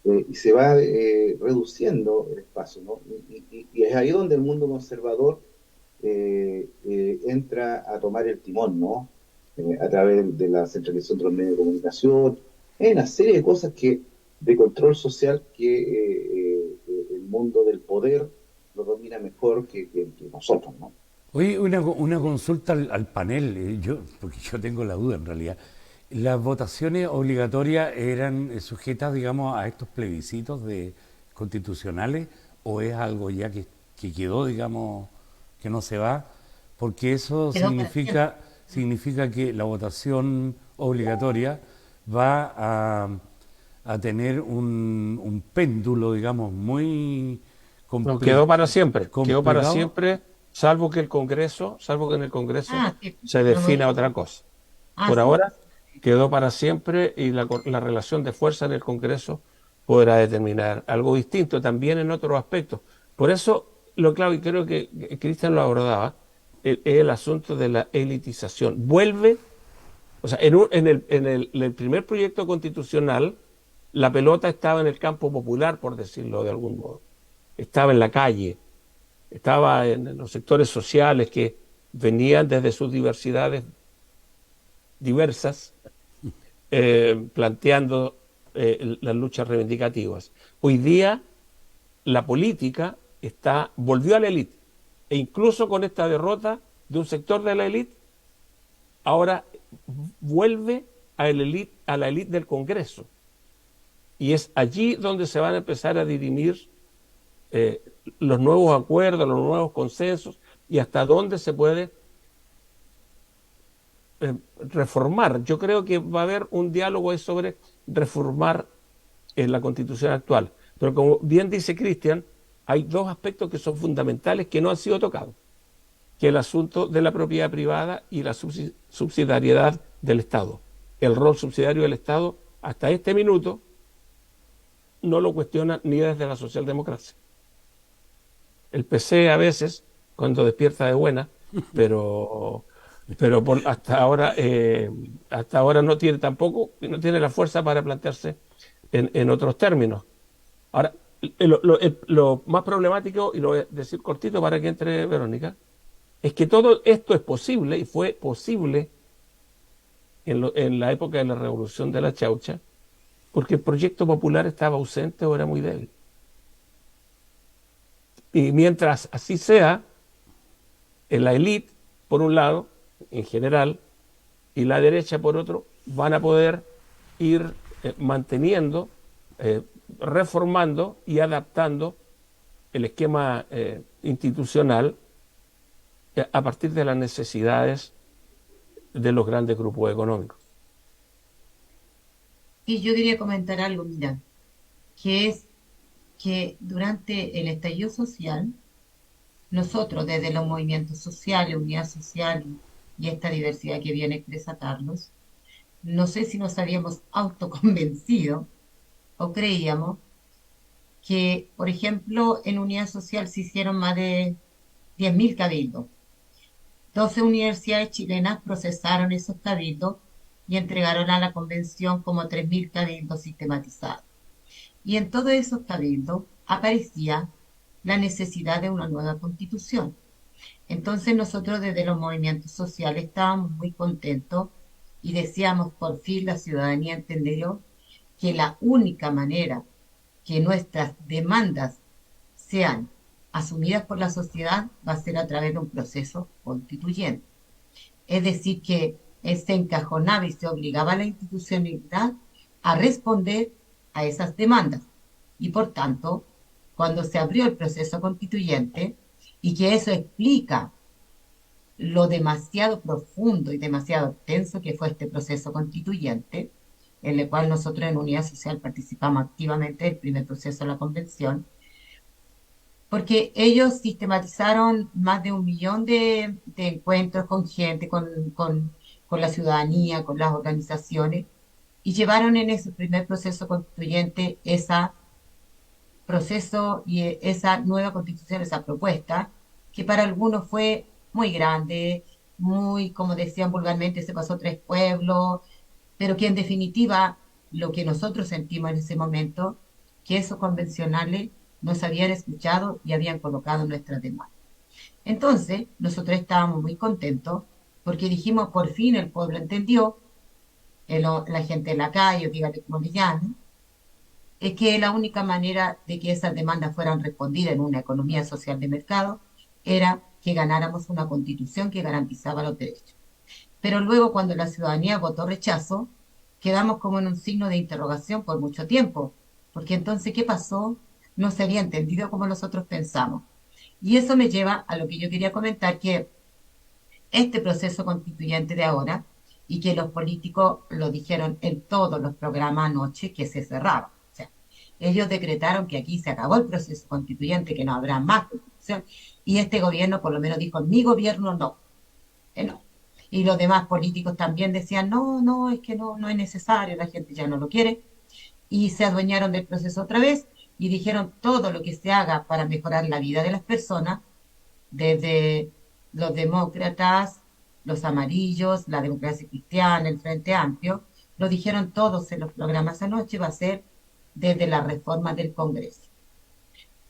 y se va reduciendo el espacio, ¿no? Y es ahí donde el mundo conservador entra a tomar el timón, ¿no? A través de la centralización de los medios de comunicación, en una serie de cosas de control social que el mundo del poder lo domina mejor que nosotros, ¿no? Oye, una consulta al panel, porque yo tengo la duda en realidad. ¿Las votaciones obligatorias eran sujetas, digamos, a estos plebiscitos constitucionales o es algo ya que quedó, digamos, que no se va? Porque eso Quedó para siempre. significa que la votación obligatoria va a tener un péndulo, digamos, muy No, compli- quedó para complicado. siempre, salvo que en el Congreso Sí, se lo defina otra modificó. cosa. Por Sí. ahora quedó para siempre y la relación de fuerza en el Congreso podrá determinar algo distinto también en otros aspectos. Por eso, lo clave, y creo que Cristian lo abordaba, es el asunto de la elitización. Vuelve, o sea, en el primer proyecto constitucional, la pelota estaba en el campo popular, por decirlo de algún modo. Estaba en la calle, estaba en los sectores sociales que venían desde sus diversidades diversas planteando las luchas reivindicativas. Hoy día la política volvió a la élite e incluso con esta derrota de un sector de la élite, ahora vuelve a la élite del Congreso. Y es allí donde se van a empezar a dirimir eh, los nuevos acuerdos, los nuevos consensos y hasta dónde se puede reformar. Yo creo que va a haber un diálogo ahí sobre reformar la constitución actual. Pero como bien dice Cristian, hay dos aspectos que son fundamentales que no han sido tocados, que es el asunto de la propiedad privada y la subsidiariedad del Estado. El rol subsidiario del Estado, hasta este minuto, no lo cuestiona ni desde la socialdemocracia. El PC a veces, cuando despierta de buena, pero hasta ahora no tiene tampoco, no tiene la fuerza para plantearse en otros términos. Ahora, lo más problemático, y lo voy a decir cortito para que entre Verónica, es que todo esto es posible y fue posible en la época de la Revolución de la Chaucha, porque el proyecto popular estaba ausente o era muy débil. Y mientras así sea, en la élite, por un lado, en general, y la derecha, por otro, van a poder ir manteniendo, reformando y adaptando el esquema institucional a partir de las necesidades de los grandes grupos económicos. Y yo quería comentar algo, mira, que es que durante el estallido social, nosotros desde los movimientos sociales, unidad social y esta diversidad que viene a expresa Carlos, no sé si nos habíamos autoconvencido o creíamos que, por ejemplo, en unidad social se hicieron más de 10.000 cabildos. 12 universidades chilenas procesaron esos cabildos y entregaron a la convención como 3.000 cabildos sistematizados. Y en todos esos cabildos aparecía la necesidad de una nueva constitución. Entonces nosotros desde los movimientos sociales estábamos muy contentos y decíamos, por fin la ciudadanía entendió que la única manera que nuestras demandas sean asumidas por la sociedad va a ser a través de un proceso constituyente. Es decir, que se encajonaba y se obligaba a la institucionalidad a responder a esas demandas. Y por tanto, cuando se abrió el proceso constituyente, y que eso explica lo demasiado profundo y demasiado extenso que fue este proceso constituyente, en el cual nosotros en Unidad Social participamos activamente del primer proceso de la convención, porque ellos sistematizaron más de 1 millón de encuentros con gente, con la ciudadanía, con las organizaciones, y llevaron en ese primer proceso constituyente ese proceso y esa nueva constitución, esa propuesta, que para algunos fue muy grande, muy, como decían vulgarmente, se pasó 3 pueblos, pero que en definitiva lo que nosotros sentimos en ese momento, que esos convencionales nos habían escuchado y habían colocado nuestras demandas. Entonces, nosotros estábamos muy contentos porque dijimos, por fin el pueblo entendió, la gente en la calle, dígale como le llamen, es que la única manera de que esas demandas fueran respondidas en una economía social de mercado era que ganáramos una constitución que garantizaba los derechos. Pero luego cuando la ciudadanía votó rechazo, quedamos como en un signo de interrogación por mucho tiempo, porque entonces, ¿qué pasó? No se había entendido como nosotros pensamos. Y eso me lleva a lo que yo quería comentar, que este proceso constituyente de ahora, y que los políticos lo dijeron en todos los programas anoche, que se cerraba. O sea, ellos decretaron que aquí se acabó el proceso constituyente, que no habrá más constitución, y este gobierno por lo menos dijo, mi gobierno no, no. Y los demás políticos también decían, no, no, es que no, no es necesario, la gente ya no lo quiere, y se adueñaron del proceso otra vez y dijeron todo lo que se haga para mejorar la vida de las personas, desde los demócratas, los amarillos, la democracia cristiana, el Frente Amplio, lo dijeron todos en los programas anoche, va a ser desde la reforma del Congreso.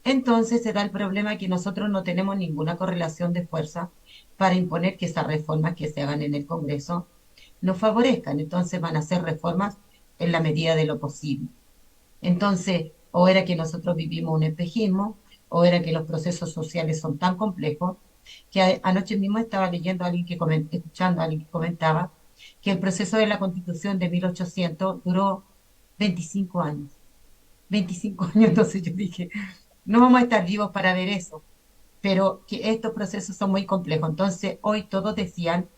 Entonces se da el problema que nosotros no tenemos ninguna correlación de fuerza para imponer que esas reformas que se hagan en el Congreso nos favorezcan. Entonces van a ser reformas en la medida de lo posible. Entonces, o era que nosotros vivimos un espejismo, o era que los procesos sociales son tan complejos, que anoche mismo estaba leyendo a alguien escuchando a alguien que comentaba que el proceso de la Constitución de 1800 duró 25 años. 25 años, entonces yo dije, no vamos a estar vivos para ver eso, pero que estos procesos son muy complejos. Entonces, hoy todos decían,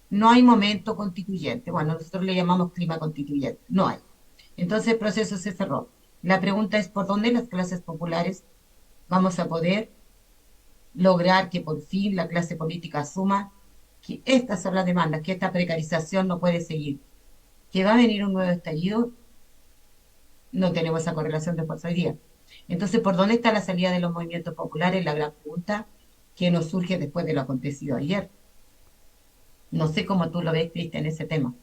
no hay momento constituyente. Bueno, nosotros le llamamos clima constituyente, no hay. Entonces el proceso se cerró. La pregunta es por dónde las clases populares vamos a poder lograr que por fin la clase política asuma que estas son las demandas, que esta precarización no puede seguir, que va a venir un nuevo estallido, no tenemos esa correlación de fuerza hoy día. Entonces, ¿por dónde está la salida de los movimientos populares? La gran pregunta que nos surge después de lo acontecido ayer. No sé cómo tú lo ves, Cristian, en ese tema.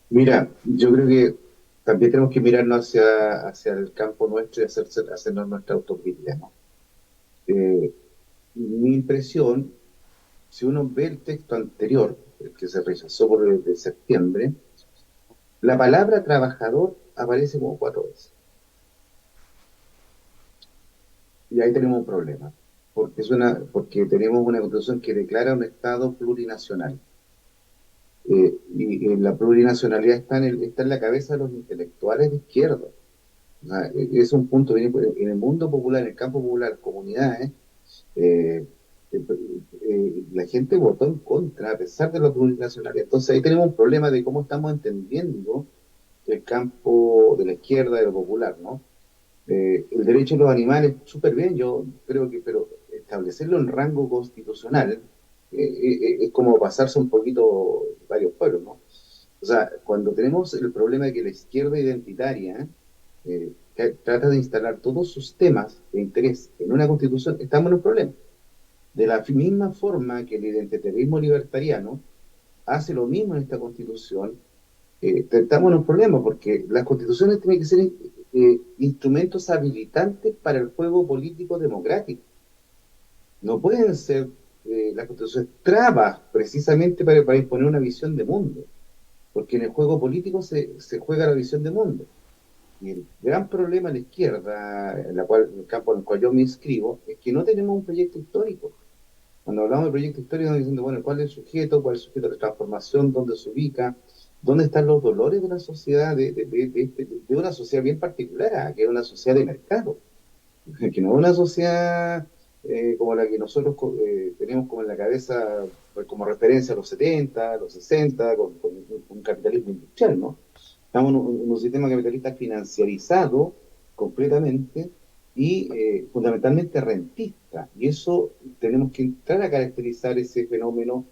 Mira, yo creo que también tenemos que mirarnos hacia el campo nuestro y hacernos nuestra autocrítica, ¿no? Eh, Mi impresión, si uno ve el texto anterior, el que se rechazó por el de septiembre, la palabra trabajador aparece como 4 veces. Y ahí tenemos un problema, porque tenemos una constitución que declara un Estado plurinacional. Y la plurinacionalidad está en la cabeza de los intelectuales de izquierda. O sea, es un punto bien en el mundo popular, en el campo popular, comunidades, eh, la gente votó en contra a pesar de la plurinacionalidad. Entonces ahí tenemos un problema de cómo estamos entendiendo el campo de la izquierda, de lo popular, ¿no? El derecho de los animales, súper bien, yo creo que, pero establecerlo en rango constitucional es como pasarse un poquito varios pueblos, ¿no? O sea, cuando tenemos el problema de que la izquierda identitaria que trata de instalar todos sus temas de interés en una constitución, estamos en un problema. De la misma forma que el identitarismo libertariano hace lo mismo en esta constitución, estamos en un problema porque las constituciones tienen que ser instrumentos habilitantes para el juego político democrático. No pueden ser las constituciones trabas precisamente para imponer una visión de mundo, porque en el juego político se juega la visión de mundo. Y el gran problema de la izquierda, en el campo en el cual yo me inscribo, es que no tenemos un proyecto histórico. Cuando hablamos de proyecto histórico, estamos diciendo, bueno, ¿cuál es el sujeto? ¿Cuál es el sujeto de transformación? ¿Dónde se ubica? ¿Dónde están los dolores de la sociedad, de una sociedad bien particular, que es una sociedad de mercado? Que no es una sociedad como la que nosotros tenemos como en la cabeza, pues, como referencia a los 70, a los 60, con un capitalismo industrial, ¿no? Estamos en un sistema capitalista financiarizado completamente y fundamentalmente rentista. Y eso tenemos que entrar a caracterizar ese fenómeno,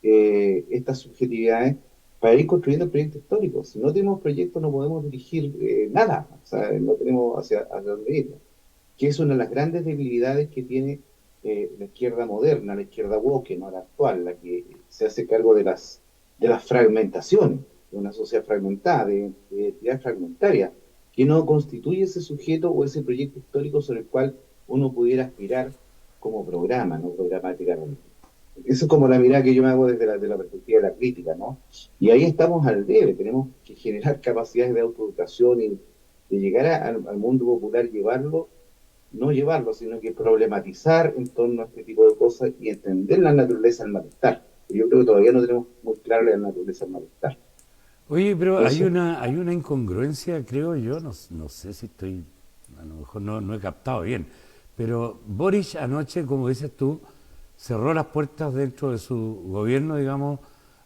estas subjetividades, para ir construyendo proyectos históricos. Si no tenemos proyectos no podemos dirigir nada, o sea, no tenemos hacia dónde ir, que es una de las grandes debilidades que tiene la izquierda moderna, la izquierda woke, no la actual, la que se hace cargo de las fragmentaciones, de una sociedad fragmentada, de identidad fragmentaria, que no constituye ese sujeto o ese proyecto histórico sobre el cual uno pudiera aspirar como programa, no programática. Esa es como la mirada que yo me hago desde la perspectiva de la crítica, ¿no? Y ahí estamos al debe, tenemos que generar capacidades de autoeducación y de llegar al mundo popular, llevarlo no llevarlo, sino que problematizar en torno a este tipo de cosas y entender la naturaleza del malestar. Yo creo que todavía no tenemos muy clara la naturaleza del malestar. Oye, pero Entonces, hay una incongruencia, creo yo, no sé si estoy, a lo mejor no he captado bien, pero Boric anoche, como dices tú, cerró las puertas dentro de su gobierno, digamos,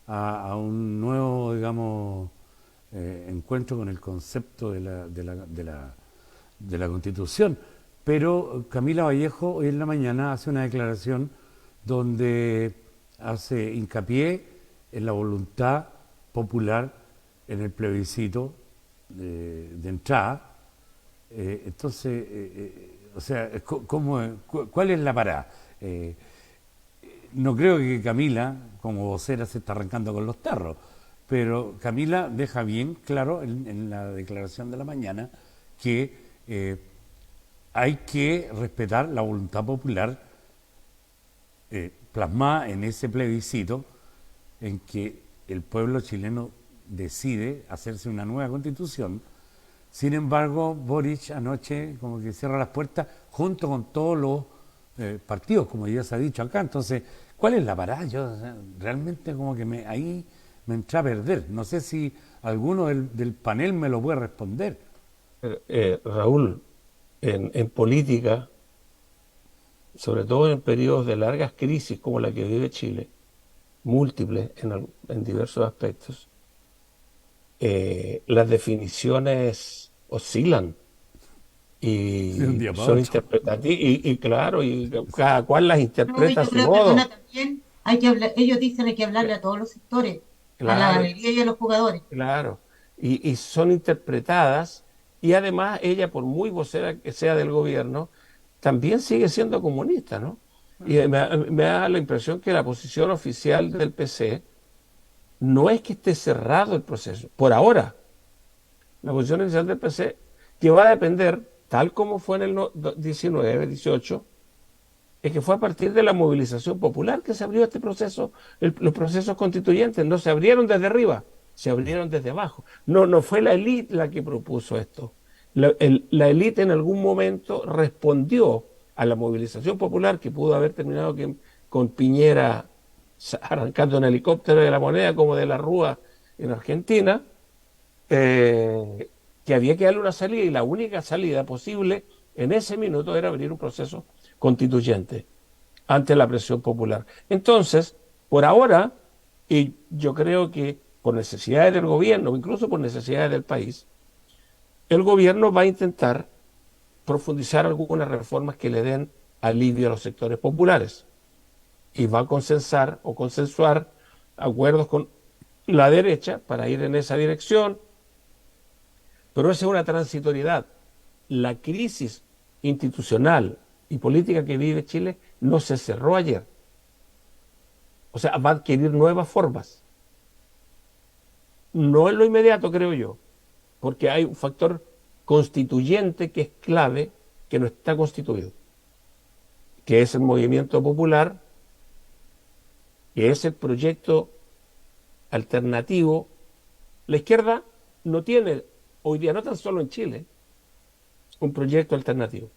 a un nuevo, digamos, encuentro con el concepto de la Constitución. Pero Camila Vallejo hoy en la mañana hace una declaración donde hace hincapié en la voluntad popular en el plebiscito de entrada. Entonces, o sea, ¿cuál es la parada? No creo que Camila, como vocera, se está arrancando con los tarros, pero Camila deja bien claro en la declaración de la mañana que hay que respetar la voluntad popular plasmada en ese plebiscito en que el pueblo chileno decide hacerse una nueva constitución. Sin embargo, Boric anoche como que cierra las puertas junto con todos los partidos, como ya se ha dicho acá. Entonces, ¿cuál es la parada? Yo realmente como que ahí me entré a perder. No sé si alguno del panel me lo puede responder. Raúl, en política, sobre todo en periodos de largas crisis como la que vive Chile, múltiples en diversos aspectos, las definiciones oscilan De un y día para son otro. interpretativas y claro, y cada cual las No, interpreta a yo su creo, perdona, modo. también hay que hablar, ellos dicen hay que hablarle a todos los sectores, a la Claro, galería y a los jugadores. claro. Y son interpretadas y además ella, por muy vocera que sea del gobierno, también sigue siendo comunista, ¿no? Y me da la impresión que la posición oficial del PC no es que esté cerrado el proceso, por ahora. La posición inicial del PC, que va a depender, tal como fue en el 19, 18, es que fue a partir de la movilización popular que se abrió este proceso, los procesos constituyentes, no se abrieron desde arriba, se abrieron desde abajo. No fue la élite la que propuso esto. La élite en algún momento respondió a la movilización popular que pudo haber terminado con Piñera arrancando un helicóptero de la Moneda como de la Rúa en Argentina, que había que darle una salida y la única salida posible en ese minuto era abrir un proceso constituyente ante la presión popular. Entonces, por ahora, y yo creo que por necesidades del gobierno, o incluso por necesidades del país, el gobierno va a intentar profundizar algunas reformas que le den alivio a los sectores populares y va a consensar o consensuar acuerdos con la derecha para ir en esa dirección, pero esa es una transitoriedad. La crisis institucional y política que vive Chile no se cerró ayer. O sea, va a adquirir nuevas formas. No en lo inmediato, creo yo, porque hay un factor constituyente que es clave, que no está constituido, que es el movimiento popular, que es el proyecto alternativo. La izquierda no tiene, hoy día, no tan solo en Chile, un proyecto alternativo.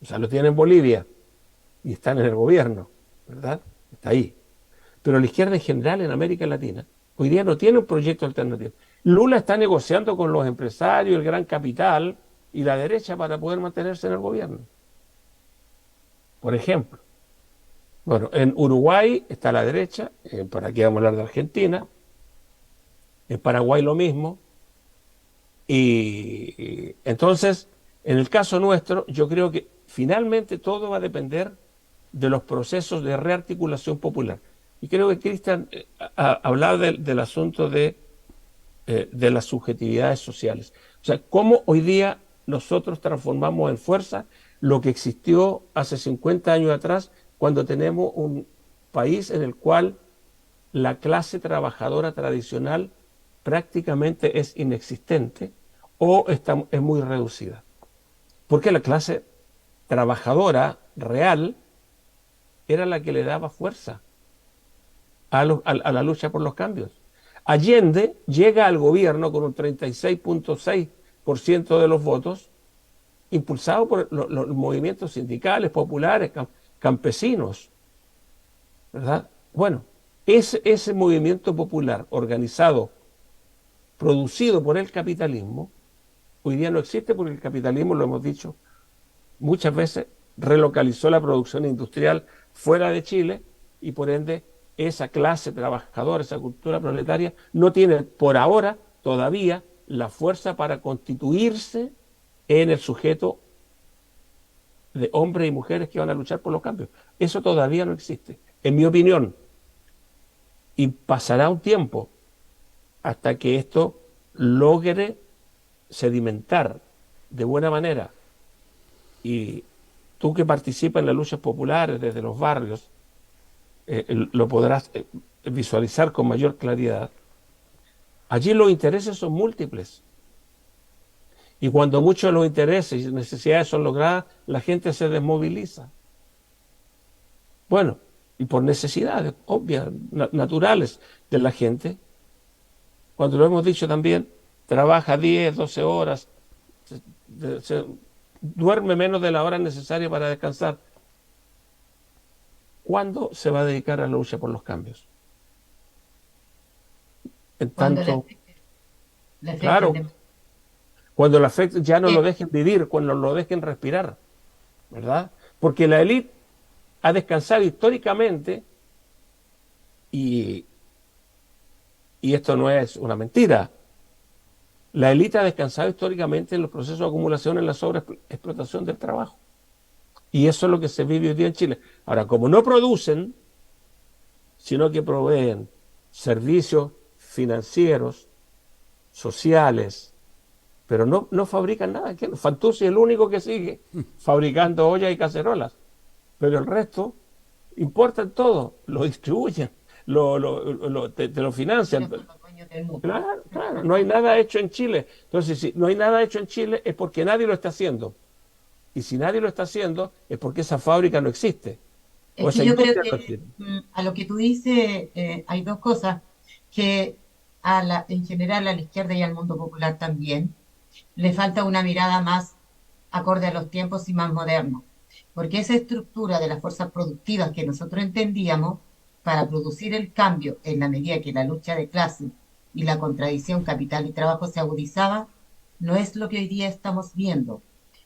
O sea, lo tiene en Bolivia y están en el gobierno, ¿verdad? Está ahí. Pero la izquierda en general en América Latina hoy día no tiene un proyecto alternativo. Lula está negociando con los empresarios, el gran capital y la derecha para poder mantenerse en el gobierno. Por ejemplo. Bueno, en Uruguay está la derecha, por aquí vamos a hablar de Argentina, en Paraguay lo mismo, y entonces, en el caso nuestro, yo creo que finalmente todo va a depender de los procesos de rearticulación popular. Y creo que Cristian hablaba del asunto de las subjetividades sociales. O sea, cómo hoy día nosotros transformamos en fuerza lo que existió hace 50 años atrás, cuando tenemos un país en el cual la clase trabajadora tradicional prácticamente es inexistente o es muy reducida. Porque la clase trabajadora real era la que le daba fuerza a la lucha por los cambios. Allende llega al gobierno con un 36.6% de los votos impulsado por los movimientos sindicales, populares, campesinos, ¿verdad? Bueno, ese movimiento popular organizado, producido por el capitalismo, hoy día no existe porque el capitalismo, lo hemos dicho muchas veces, relocalizó la producción industrial fuera de Chile y por ende esa clase trabajadora, esa cultura proletaria, no tiene por ahora todavía la fuerza para constituirse en el sujeto de hombres y mujeres que van a luchar por los cambios. Eso todavía no existe, en mi opinión. Y pasará un tiempo hasta que esto logre sedimentar de buena manera. Y tú que participas en las luchas populares desde los barrios, lo podrás visualizar con mayor claridad. Allí los intereses son múltiples. Y cuando muchos de los intereses y necesidades son logradas, la gente se desmoviliza. Bueno, y por necesidades obvias, naturales de la gente, cuando lo hemos dicho también, trabaja 10, 12 horas, duerme menos de la hora necesaria para descansar. ¿Cuándo se va a dedicar a la lucha por los cambios? En Cuando tanto, le afecten claro, cuando la afecten ya no lo eh, dejen vivir, cuando lo dejen respirar, ¿verdad? Porque la élite ha descansado históricamente y esto no es una mentira. La élite ha descansado históricamente en los procesos de acumulación en la sobreexplotación del trabajo. Y eso es lo que se vive hoy día en Chile. Ahora, como no producen, sino que proveen servicios financieros, sociales, pero no fabrican nada. Fantuzzi es el único que sigue fabricando ollas y cacerolas. Pero el resto importan todo, lo distribuyen, te lo financian. son los dueños del mundo. Claro, claro, no hay nada hecho en Chile. Entonces, si no hay nada hecho en Chile es porque nadie lo está haciendo. Y si nadie lo está haciendo es porque esa fábrica no existe. O Es esa que yo creo industria no que existe. a lo que tú dices hay dos cosas que en general a la izquierda y al mundo popular también le falta una mirada más acorde a los tiempos y más moderna. Porque esa estructura de las fuerzas productivas que nosotros entendíamos para producir el cambio en la medida que la lucha de clases y la contradicción capital y trabajo se agudizaba, no es lo que hoy día estamos viendo.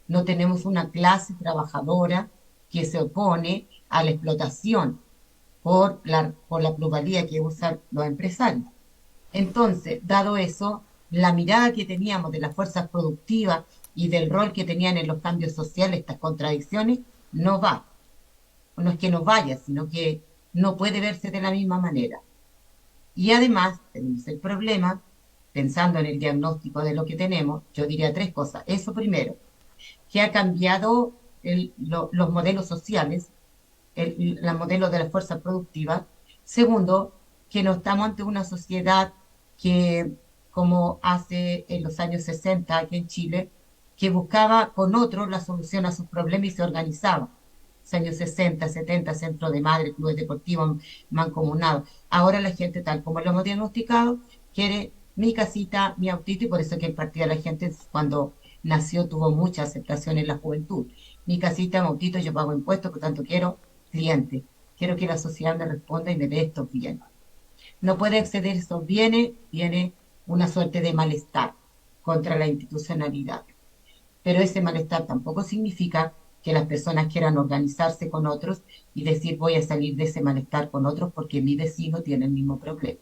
No tenemos una clase trabajadora que se opone a la explotación por la plusvalía que usan los empresarios. Entonces, dado eso, la mirada que teníamos de las fuerzas productivas y del rol que tenían en los cambios sociales, estas contradicciones, no va. No es que no vaya, sino que no puede verse de la misma manera. Y además, tenemos el problema, pensando en el diagnóstico de lo que tenemos, yo diría tres cosas. Eso primero, que ha cambiado los modelos sociales, los modelos de las fuerzas productivas. Segundo, que no estamos ante una sociedad que, como hace en los años 60 aquí en Chile, que buscaba con otros la solución a sus problemas y se organizaba. Los años 60, 70, centros de madre, clubes deportivos, mancomunados. Ahora la gente, tal como lo hemos diagnosticado, quiere mi casita, mi autito, y por eso que el partido de la gente, cuando nació, tuvo mucha aceptación en la juventud. Mi casita, mi autito, yo pago impuestos, por tanto quiero cliente. Quiero que la sociedad me responda y me dé estos bienes. No puede acceder a esos bienes, viene una suerte de malestar contra la institucionalidad. Pero ese malestar tampoco significa que las personas quieran organizarse con otros y decir voy a salir de ese malestar con otros porque mi vecino tiene el mismo problema.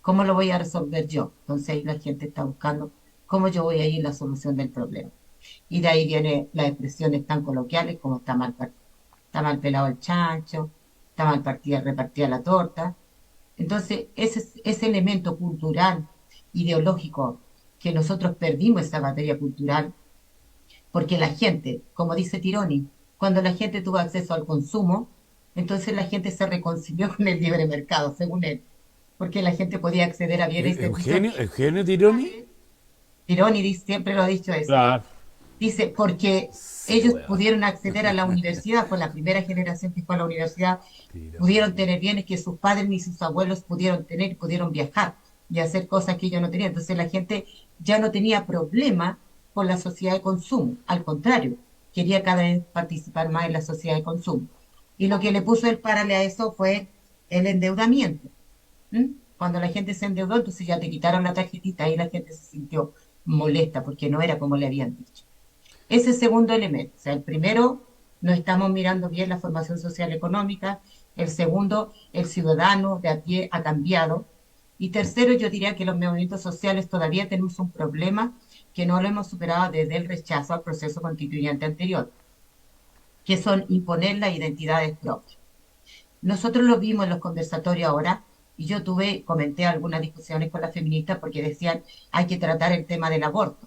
¿Cómo lo voy a resolver yo? Entonces ahí la gente está buscando cómo yo voy a ir a la solución del problema. Y de ahí vienen las expresiones tan coloquiales como está mal pelado el chancho, está mal repartida la torta. Entonces, ese elemento cultural, ideológico, que nosotros perdimos esa materia cultural, porque la gente, como dice Tironi, cuando la gente tuvo acceso al consumo, entonces la gente se reconcilió con el libre mercado, según él, porque la gente podía acceder a bienes y servicios. Eugenio Tironi. Tironi siempre lo ha dicho eso. Claro. Dice, porque Sí, ellos weón. pudieron acceder a la universidad, fue la primera generación que fue a la universidad, pudieron tener bienes que sus padres ni sus abuelos pudieron tener, pudieron viajar y hacer cosas que ellos no tenían. Entonces la gente ya no tenía problema por la sociedad de consumo. Al contrario, quería cada vez participar más en la sociedad de consumo. Y lo que le puso el parale a eso fue el endeudamiento. ¿Mm? Cuando la gente se endeudó, entonces ya te quitaron la tarjetita y la gente se sintió molesta porque no era como le habían dicho. Ese segundo elemento, o sea, el primero, no estamos mirando bien la formación social económica. El segundo, el ciudadano de a pie ha cambiado. Y tercero, yo diría que los movimientos sociales todavía tenemos un problema que no lo hemos superado desde el rechazo al proceso constituyente anterior, que son imponer las identidades propias. Nosotros lo vimos en los conversatorios ahora, y yo comenté algunas discusiones con las feministas porque decían hay que tratar el tema del aborto.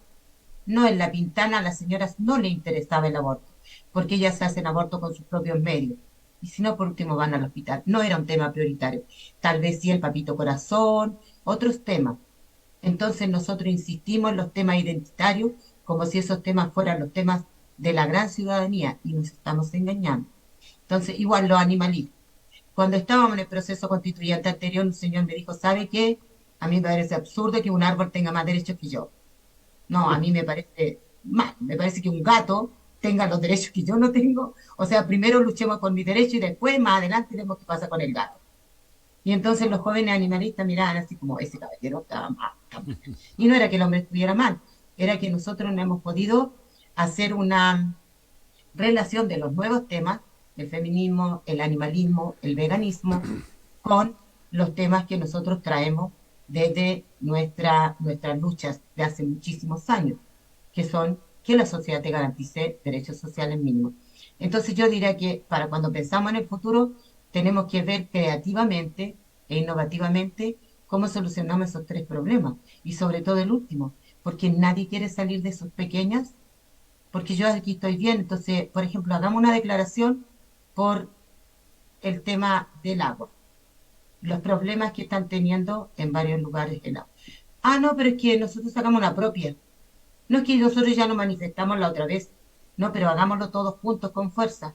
No, en La Pintana a las señoras no le interesaba el aborto, porque ellas hacen aborto con sus propios medios. Y si no, por último van al hospital. No era un tema prioritario. Tal vez sí el papito corazón, otros temas. Entonces nosotros insistimos en los temas identitarios como si esos temas fueran los temas de la gran ciudadanía y nos estamos engañando. Entonces, igual los animalistas. Cuando estábamos en el proceso constituyente anterior, un señor me dijo, ¿sabe qué? A mí me parece absurdo que un árbol tenga más derechos que yo. No, a mí me parece mal, me parece que un gato tenga los derechos que yo no tengo. O sea, primero luchemos con mis derechos y después, más adelante, vemos qué pasa con el gato. Y entonces los jóvenes animalistas miraban así como, ese caballero estaba mal. Y no era que el hombre estuviera mal, era que nosotros no hemos podido hacer una relación de los nuevos temas, el feminismo, el animalismo, el veganismo, con los temas que nosotros traemos desde nuestras luchas de hace muchísimos años, que son que la sociedad te garantice derechos sociales mínimos. Entonces yo diría que para cuando pensamos en el futuro, tenemos que ver creativamente e innovativamente cómo solucionamos esos tres problemas, y sobre todo el último, porque nadie quiere salir de sus pequeñas, porque yo aquí estoy bien. Entonces, por ejemplo, hagamos una declaración por el tema del agua, los problemas que están teniendo en varios lugares el agua. Ah, no, pero es que nosotros sacamos una propia. No es que nosotros ya nos manifestamos la otra vez. No, pero hagámoslo todos juntos con fuerza.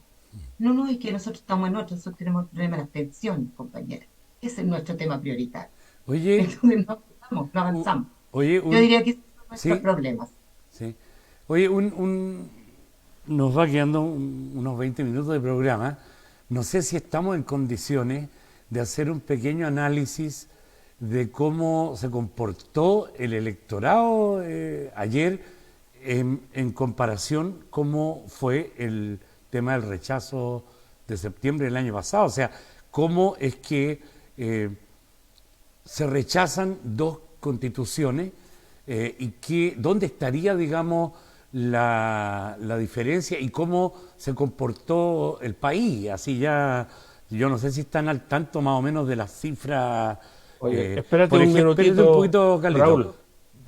No, no, es que nosotros estamos en otro, nosotros tenemos el problema de las pensiones, compañera. Ese es nuestro tema prioritario. Oye, Entonces no avanzamos. oye, Yo diría que esos son nuestros sí, problemas. sí. Oye, nos va quedando unos 20 minutos de programa. No sé si estamos en condiciones de hacer un pequeño análisis de cómo se comportó el electorado ayer en comparación cómo fue el tema del rechazo de septiembre del año pasado. O sea, cómo es que se rechazan dos constituciones y dónde estaría, digamos, la diferencia y cómo se comportó el país. Así ya, yo no sé si están al tanto más o menos de las cifras. Oye, espérate Por un ejemplo, espérate un minutito, poquito, Raúl.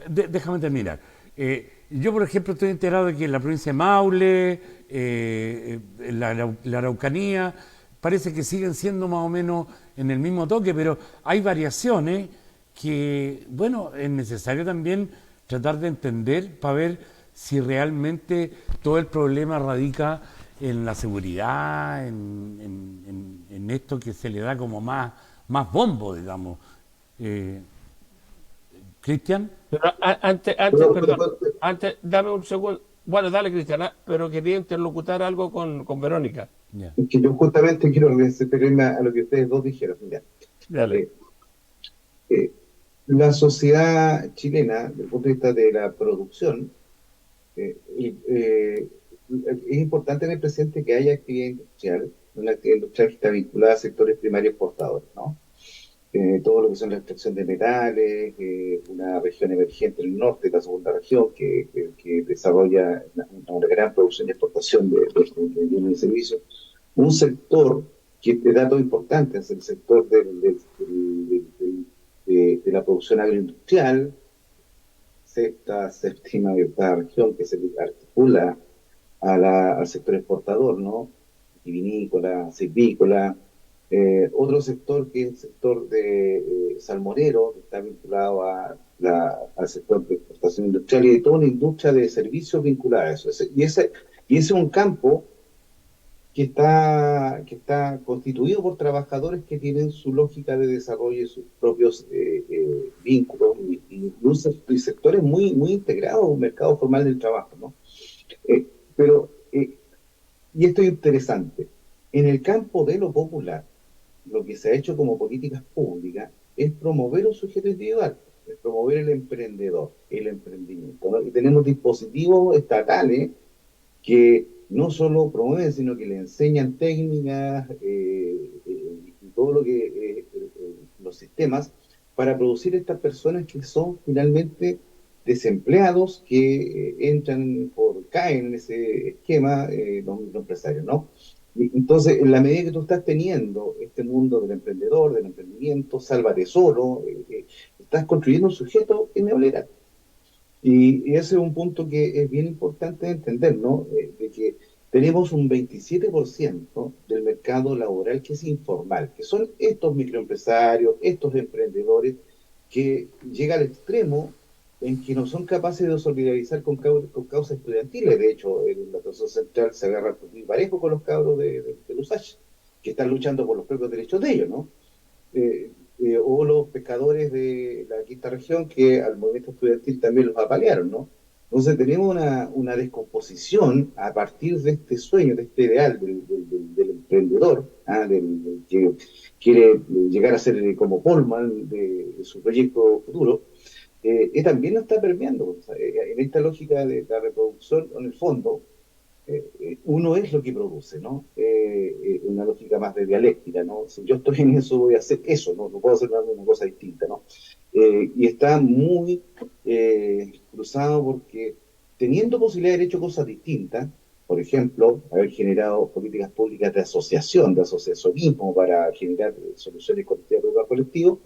Carlito. Déjame terminar. Yo, por ejemplo, estoy enterado de que en la provincia de Maule, la Araucanía, parece que siguen siendo más o menos en el mismo toque, pero hay variaciones que, bueno, es necesario también tratar de entender para ver si realmente todo el problema radica en la seguridad, en esto que se le da como más bombo, digamos. Eh, Cristian. Pero perdón, antes, dame un segundo. Bueno, dale, Cristiana, pero quería interlocutar algo con Verónica. Ya. Es que yo justamente quiero referirme a lo que ustedes dos dijeron. Mira, Dale. eh, eh, la sociedad chilena, desde el punto de vista de la producción, eh, eh, es importante tener presente que hay actividad industrial, una actividad industrial que está vinculada a sectores primarios exportadores, ¿no? Todo lo que son la extracción de metales, una región emergente en el norte, la segunda región, que desarrolla una gran producción y exportación de bienes y servicios. Un sector que es de datos importantes, el sector de la producción agroindustrial, sexta, séptima y octava región, que se articula al sector exportador, ¿no? Vinícola, silvícola. Otro sector que es el sector de salmonero, que está vinculado al sector de exportación industrial y de toda una industria de servicios vinculada a eso. Y ese es un campo que está constituido por trabajadores que tienen su lógica de desarrollo y sus propios vínculos y sectores muy, muy integrados a un mercado formal del trabajo, ¿no? Pero, y esto es interesante, en el campo de lo popular, lo que se ha hecho como políticas públicas es promover un sujeto individual, es promover el emprendedor, el emprendimiento, ¿no? Y tenemos dispositivos estatales que no solo promueven, sino que le enseñan técnicas y todo lo que los sistemas para producir estas personas que son finalmente desempleados que caen en ese esquema los empresarios, ¿no? Y entonces, en la medida que tú estás teniendo este mundo del emprendedor, del emprendimiento, sálvate solo, estás construyendo un sujeto neoliberal. Y ese es un punto que es bien importante entender, ¿no? De que tenemos un 27% del mercado laboral que es informal, que son estos microempresarios, estos emprendedores, que llega al extremo en que no son capaces de solidarizar con causas estudiantiles. De hecho, la Transición Central se agarra muy parejo con los cabros de USACH, que están luchando por los propios derechos de ellos, ¿no? eh, o los pescadores de la quinta región que al movimiento estudiantil también los apalearon, ¿no? Entonces tenemos una descomposición a partir de este sueño, de este ideal del emprendedor, del que quiere llegar a ser como Polman de su proyecto futuro, y también lo está permeando. O sea, en esta lógica de la reproducción, en el fondo, uno es lo que produce, ¿no? Una lógica más de dialéctica, ¿no? Si yo estoy en eso, voy a hacer eso, ¿no? No puedo hacer una cosa distinta, ¿no? Y está muy cruzado porque teniendo posibilidad de haber hecho cosas distintas, por ejemplo, haber generado políticas públicas de asociación, de asociacionismo para generar soluciones colectivas para colectivos,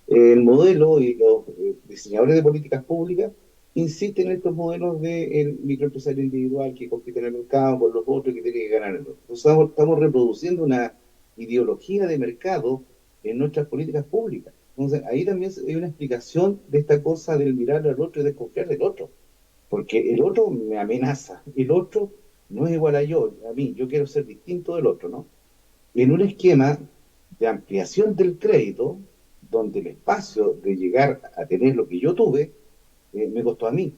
el modelo y los diseñadores de políticas públicas insisten en estos modelos del microempresario individual que compite en el mercado con los otros que tiene que ganar. Entonces, estamos reproduciendo una ideología de mercado en nuestras políticas públicas. Entonces, ahí también hay una explicación de esta cosa del mirar al otro y desconfiar del otro. Porque el otro me amenaza, el otro no es igual a mí, yo quiero ser distinto del otro, ¿no? En un esquema de ampliación del crédito, donde el espacio de llegar a tener lo que yo tuve, me costó a mí,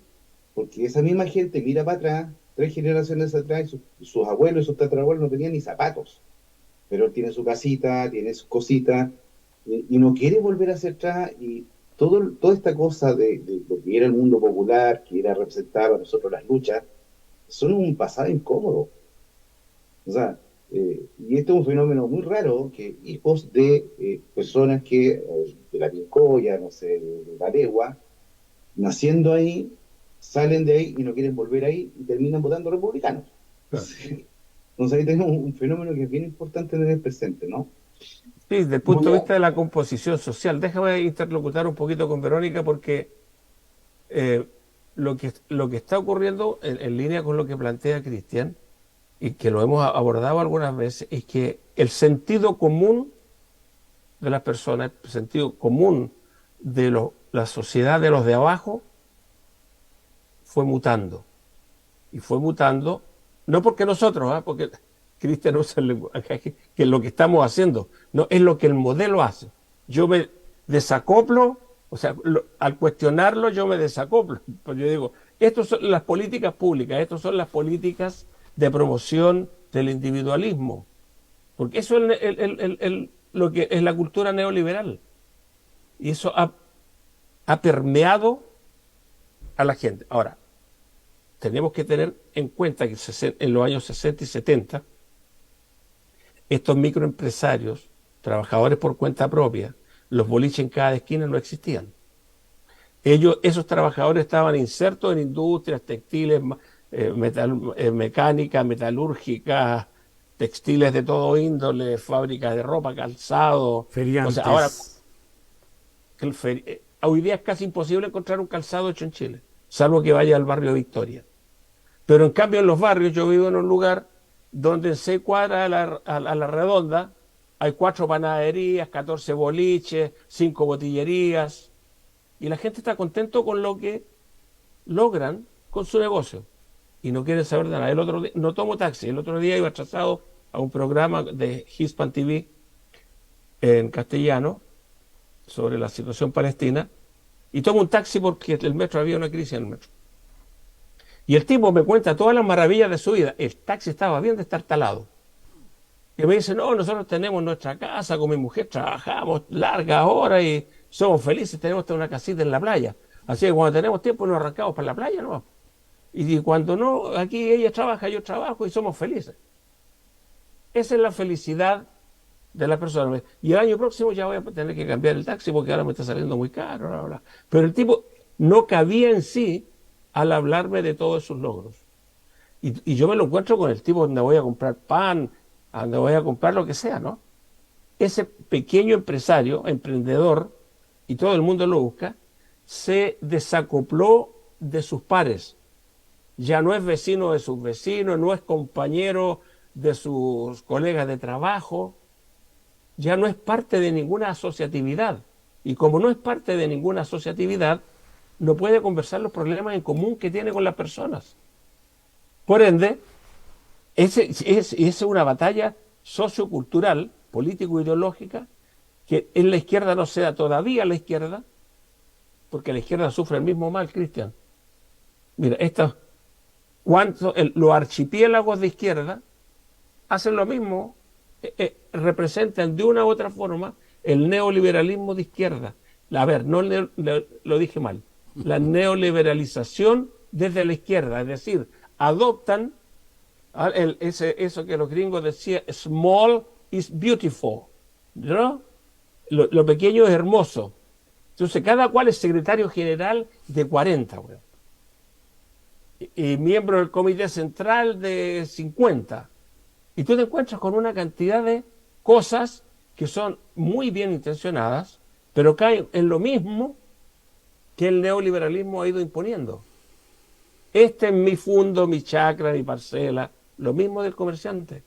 porque esa misma gente mira para atrás, 3 generaciones atrás, sus abuelos y sus tatarabuelos no tenían ni zapatos, pero él tiene su casita, tiene sus cositas, y no quiere volver hacia atrás, y toda esta cosa de lo que era el mundo popular, que era representar a nosotros las luchas, son un pasado incómodo. O sea, y este es un fenómeno muy raro, que hijos de personas de la Pincoya, no sé, de la Legua, naciendo ahí, salen de ahí y no quieren volver ahí y terminan votando republicanos. Claro. Entonces ahí tenemos un fenómeno que es bien importante tener presente, ¿no? Sí, desde el punto de vista de la composición social. Déjame interlocutar un poquito con Verónica porque eh, lo que está ocurriendo en línea con lo que plantea Cristian y que lo hemos abordado algunas veces es que el sentido común de las personas, el sentido común de la sociedad de los de abajo fue mutando. Y fue mutando, no porque nosotros, porque Cristian usa el lenguaje, que es lo que estamos haciendo, no, es lo que el modelo hace. Yo me desacoplo, o sea, al cuestionarlo yo me desacoplo. Pues yo digo, estas son las políticas públicas, estas son las políticas de promoción del individualismo, porque eso es lo que es la cultura neoliberal. Y eso ha permeado a la gente. Ahora, tenemos que tener en cuenta que en los años 60 y 70, estos microempresarios, trabajadores por cuenta propia, los boliches en cada esquina no existían. Esos trabajadores estaban insertos en industrias textiles, mecánicas, metalúrgicas, textiles de todo índole, fábricas de ropa, calzado. Feriantes. O sea, ahora, hoy día es casi imposible encontrar un calzado hecho en Chile, salvo que vaya al barrio Victoria. Pero en cambio en los barrios, yo vivo en un lugar donde en 6 cuadras a la redonda hay 4 panaderías, 14 boliches, 5 botillerías, y la gente está contento con lo que logran con su negocio y no quieren saber de nada. El otro día, no tomo taxi, el otro día iba atrasado a un programa de Hispan TV en castellano sobre la situación palestina y tomo un taxi porque el metro, había una crisis en el metro. Y el tipo me cuenta todas las maravillas de su vida. El taxi estaba bien destartalado. Y me dice, no, nosotros tenemos nuestra casa con mi mujer, trabajamos largas horas y somos felices, tenemos una casita en la playa. Así que cuando tenemos tiempo nos arrancamos para la playa, ¿no? Y cuando no, aquí ella trabaja, yo trabajo y somos felices. Esa es la felicidad de la persona. Y el año próximo ya voy a tener que cambiar el taxi porque ahora me está saliendo muy caro, bla, bla. Pero el tipo no cabía en sí al hablarme de todos sus logros. Y yo me lo encuentro con el tipo donde voy a comprar pan, donde voy a comprar lo que sea, ¿no? Ese pequeño empresario, emprendedor, y todo el mundo lo busca, se desacopló de sus pares. Ya no es vecino de sus vecinos, no es compañero de sus colegas de trabajo, ya no es parte de ninguna asociatividad. Y como no es parte de ninguna asociatividad, no puede conversar los problemas en común que tiene con las personas. Por ende, es una batalla sociocultural, político-ideológica, que en la izquierda no se da todavía la izquierda, porque la izquierda sufre el mismo mal, Cristian. Mira, los archipiélagos de izquierda hacen lo mismo, representan de una u otra forma el neoliberalismo de izquierda. A ver, no lo dije mal. La neoliberalización desde la izquierda, es decir, adoptan eso que los gringos decían, small is beautiful, ¿no? Lo pequeño es hermoso. Entonces, cada cual es secretario general de 40, weón. Y miembro del comité central de 50. Y tú te encuentras con una cantidad de cosas que son muy bien intencionadas, pero caen en lo mismo que el neoliberalismo ha ido imponiendo. Este es mi fundo, mi chacra, mi parcela, lo mismo del comerciante.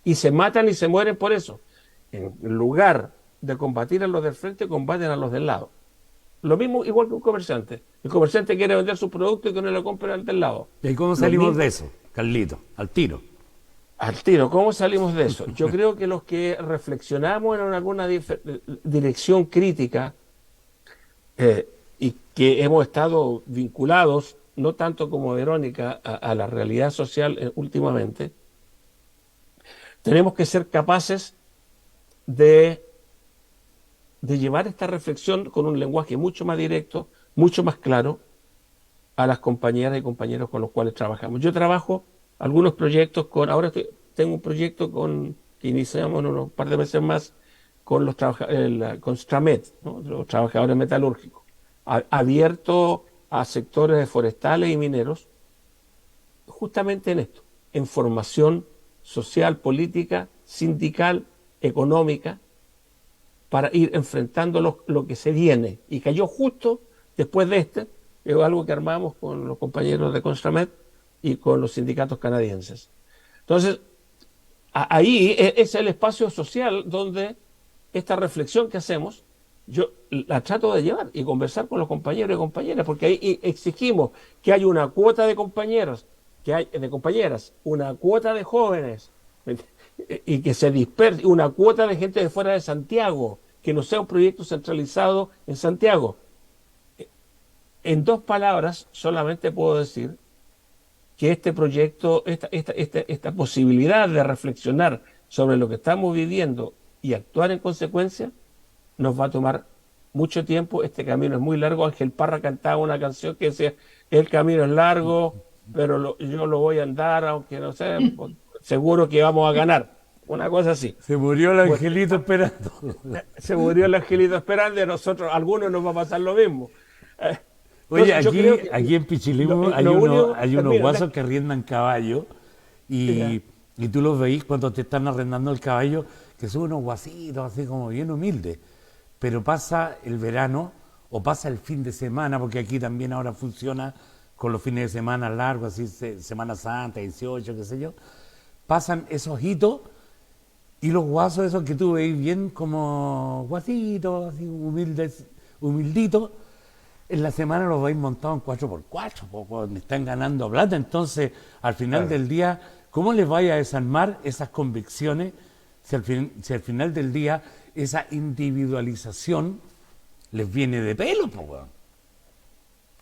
Y se matan y se mueren por eso. En lugar de combatir a los del frente, combaten a los del lado. Lo mismo, igual que un comerciante. El comerciante quiere vender su producto y que no lo compre al del lado. ¿Y cómo salimos de eso, Carlito? Al tiro. Al tiro, ¿cómo salimos de eso? Yo creo que los que reflexionamos en alguna dirección crítica y que hemos estado vinculados, no tanto como Verónica, a la realidad social últimamente, tenemos que ser capaces de llevar esta reflexión con un lenguaje mucho más directo, mucho más claro a las compañeras y compañeros con los cuales trabajamos. Yo trabajo algunos proyectos tengo un proyecto que iniciamos en unos par de meses más con con Stramet, ¿no? Los trabajadores metalúrgicos, abierto a sectores forestales y mineros, justamente en esto, en formación social, política, sindical, económica, para ir enfrentando lo que se viene. Y cayó justo después de es algo que armamos con los compañeros de Constramet y con los sindicatos canadienses. Entonces, ahí es el espacio social donde esta reflexión que hacemos, yo la trato de llevar y conversar con los compañeros y compañeras, porque ahí exigimos que haya una cuota de compañeros, de compañeras, una cuota de jóvenes, y que se disperse, una cuota de gente de fuera de Santiago, que no sea un proyecto centralizado en Santiago. En dos palabras, solamente puedo decir que este proyecto, esta posibilidad de reflexionar sobre lo que estamos viviendo y actuar en consecuencia, nos va a tomar mucho tiempo. Este camino es muy largo. Ángel Parra cantaba una canción que decía, el camino es largo, pero yo lo voy a andar, aunque no sé, seguro que vamos a ganar. Una cosa así. Se murió el angelito esperando. Se murió el angelito esperando y a nosotros, a algunos nos va a pasar lo mismo. Oye, aquí en Pichilemu hay unos guasos que arriendan caballo y tú los veís cuando te están arrendando el caballo, que son unos guasitos así como bien humildes. Pero pasa el verano o pasa el fin de semana, porque aquí también ahora funciona con los fines de semana largos, así Semana Santa, 18, qué sé yo. Pasan esos hitos y los guasos esos que tú veis bien como guasitos, así humilditos, en la semana los veis montados en 4x4, donde están ganando plata. Entonces, al final del día, ¿cómo les vaya a desarmar esas convicciones si al final del día esa individualización les viene de pelo, po, weón?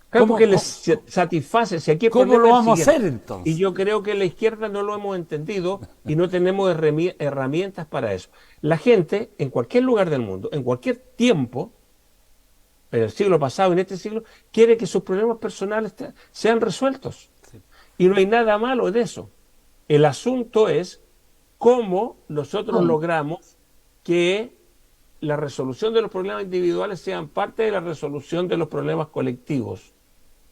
Claro, porque les satisface. Si aquí el ¿Cómo problema lo es el vamos a hacer siguiente, entonces? y yo creo que la izquierda no lo hemos entendido y no tenemos herramientas para eso. La gente, en cualquier lugar del mundo, en cualquier tiempo, en el siglo pasado, en este siglo, quiere que sus problemas personales sean resueltos. Sí. Y no hay nada malo en eso. El asunto es cómo nosotros logramos que la resolución de los problemas individuales sean parte de la resolución de los problemas colectivos.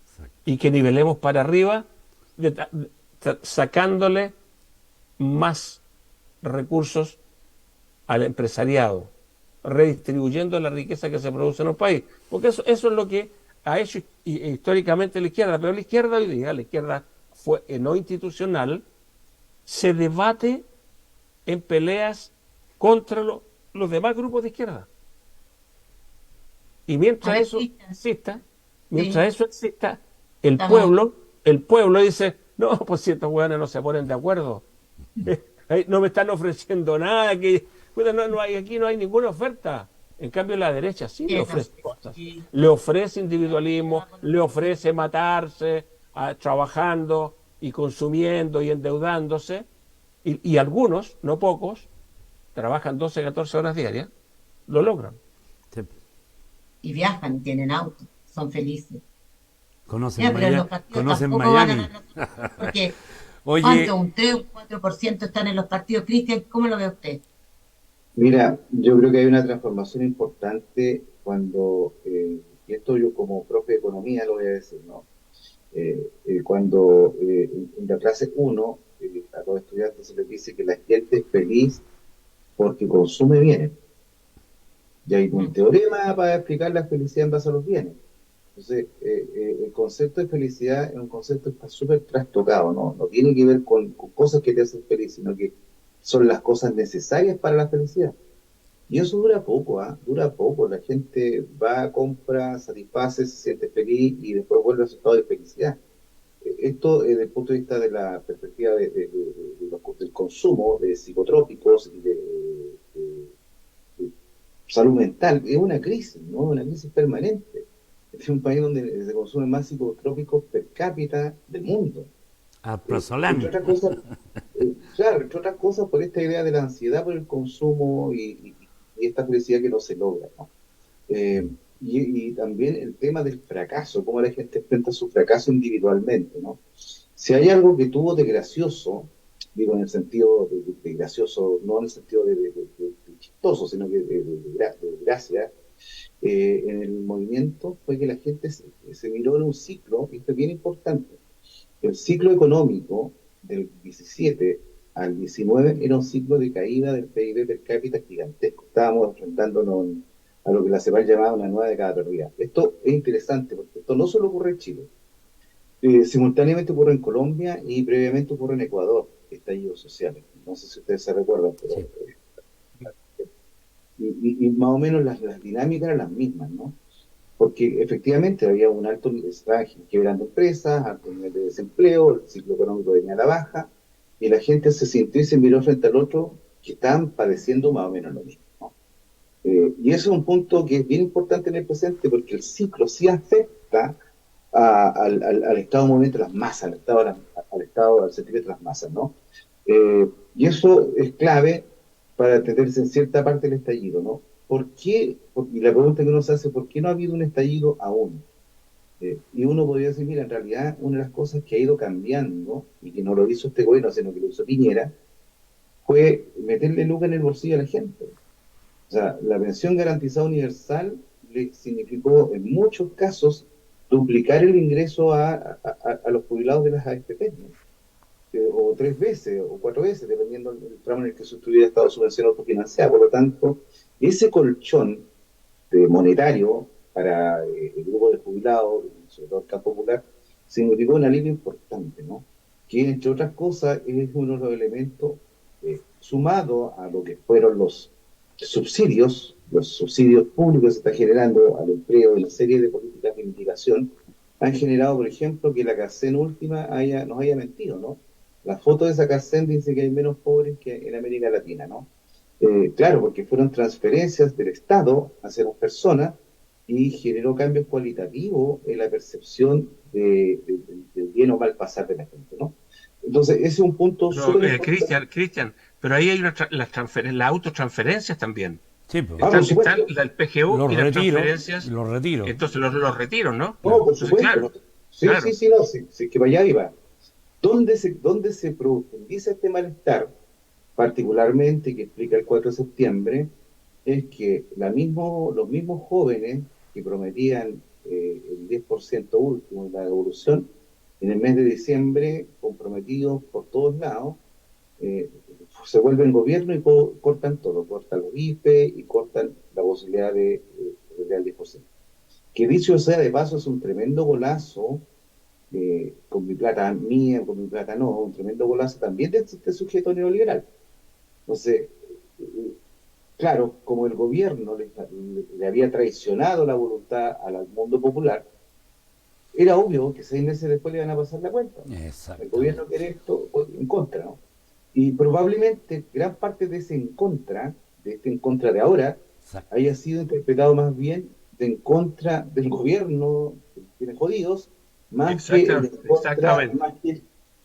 Exacto. Y que nivelemos para arriba, sacándole más recursos al empresariado, redistribuyendo la riqueza que se produce en un país. Porque eso es lo que ha hecho históricamente la izquierda. Pero la izquierda hoy día, la izquierda no institucional, se debate en peleas contra los demás grupos de izquierda. Y mientras eso exista, el pueblo dice, no, pues si estos hueones no se ponen de acuerdo, no me están ofreciendo nada, aquí no hay ninguna oferta. En cambio la derecha sí le ofrece cosas, le ofrece individualismo, le ofrece matarse, trabajando y consumiendo y endeudándose, y algunos, no pocos, trabajan 12, 14 horas diarias, lo logran. Sí. Y viajan, tienen auto, son felices. Conocen pero los partidos conocen tampoco Miami. van a ganar, porque Oye, ¿cuánto? Un 3 o 4% están en los partidos. Cristian, ¿cómo lo ve usted? Mira, yo creo que hay una transformación importante cuando, y esto yo como profe de economía lo voy a decir, ¿no? Cuando en la clase 1 a los estudiantes se les dice que la gente es feliz porque consume bienes. Y hay un teorema para explicar la felicidad en base a los bienes. Entonces, el concepto de felicidad es un concepto que está súper trastocado, ¿no? No tiene que ver con cosas que te hacen feliz, sino que son las cosas necesarias para la felicidad. Y eso dura poco, ¿ah? Dura poco. La gente va, compra, satisface, se siente feliz y después vuelve a su estado de felicidad. Esto, desde el punto de vista de la perspectiva del consumo de psicotrópicos y de salud mental, es una crisis, ¿no? Una crisis permanente. Es un país donde se consumen más psicotrópicos per cápita del mundo. Alprazolam. Entre otras cosas, claro, entre otras cosas por esta idea de la ansiedad por el consumo y esta felicidad que no se logra, ¿no? Y también el tema del fracaso, cómo la gente enfrenta su fracaso individualmente, ¿no? Si hay algo que tuvo de gracioso, digo en el sentido de gracioso, no en el sentido de chistoso, sino que de gracia, en el movimiento fue que la gente se miró en un ciclo, y esto es bien importante. El ciclo económico del 17 al 19 era un ciclo de caída del PIB per cápita gigantesco. Estábamos enfrentándonos a lo que la CEPAL llamaba una nueva década perdida. Esto es interesante porque esto no solo ocurre en Chile. Simultáneamente ocurre en Colombia y previamente ocurre en Ecuador, estallidos sociales. No sé si ustedes se recuerdan, pero... Sí. Y más o menos las dinámicas eran las mismas, ¿no? Porque efectivamente había un alto, estaba quebrando empresas, alto nivel de desempleo, el ciclo económico venía a la baja, y la gente se sintió y se miró frente al otro que estaban padeciendo más o menos lo mismo, ¿no? Y eso es un punto que es bien importante en el presente, porque el ciclo sí afecta al estado de movimiento de las masas, al sentimiento de las masas, ¿no? Y eso es clave para entenderse en cierta parte del estallido, ¿no? ¿Por qué? Y la pregunta que uno se hace, ¿por qué no ha habido un estallido aún? Y uno podría decir, mira, en realidad una de las cosas que ha ido cambiando, y que no lo hizo este gobierno, sino que lo hizo Piñera, fue meterle lucas en el bolsillo a la gente. O sea, la pensión garantizada universal le significó en muchos casos duplicar el ingreso a los jubilados de las AFP, ¿no? O 3 veces o 4 veces, dependiendo del tramo en el que su hubiera estado subvención autofinanciada. Por lo tanto, ese colchón monetario para el grupo de jubilados, sobre todo el campo popular, significó un alivio importante, ¿no? Que entre otras cosas es uno de los elementos sumado a lo que fueron los subsidios públicos que se está generando al empleo y una serie de políticas de mitigación, han generado, por ejemplo, que la CACEN última nos haya mentido, ¿no? la foto de esa Cacén dice que hay menos pobres que en América Latina, ¿no? Claro, porque fueron transferencias del Estado hacia las personas y generó cambios cualitativos en la percepción del bien o mal pasar de la gente, ¿no? Entonces, ese es un punto Pero, súper importante. Cristian, pero ahí hay las autotransferencias también. Sí, pues, Ah, por Están supuesto. el PGU los y las retiro, transferencias, los retiro. entonces los retiros, ¿no? No, por Entonces, supuesto. claro, ¿No? Sí, sí, claro. sí, no, sí, sí, que para allá iba. ¿Dónde se profundiza este malestar, particularmente que explica el 4 de septiembre, es que los mismos jóvenes que prometían el 10% último de la devolución, en el mes de diciembre, comprometidos por todos lados, eh, se vuelven gobierno y cortan todo, cortan los IFE y cortan la posibilidad de al 10%. Que dicho sea de paso, es un tremendo golazo, con mi plata mía, con mi plata no, un tremendo golazo también de este sujeto neoliberal. Entonces, claro, como el gobierno le había traicionado la voluntad al mundo popular, era obvio que 6 meses después le iban a pasar la cuenta. El gobierno Exactamente. quiere esto pues, en contra, ¿no? Y probablemente gran parte de ese en contra, de este en contra de ahora, Exacto. haya sido interpretado más bien de en contra del gobierno, que tiene jodidos, Exactamente.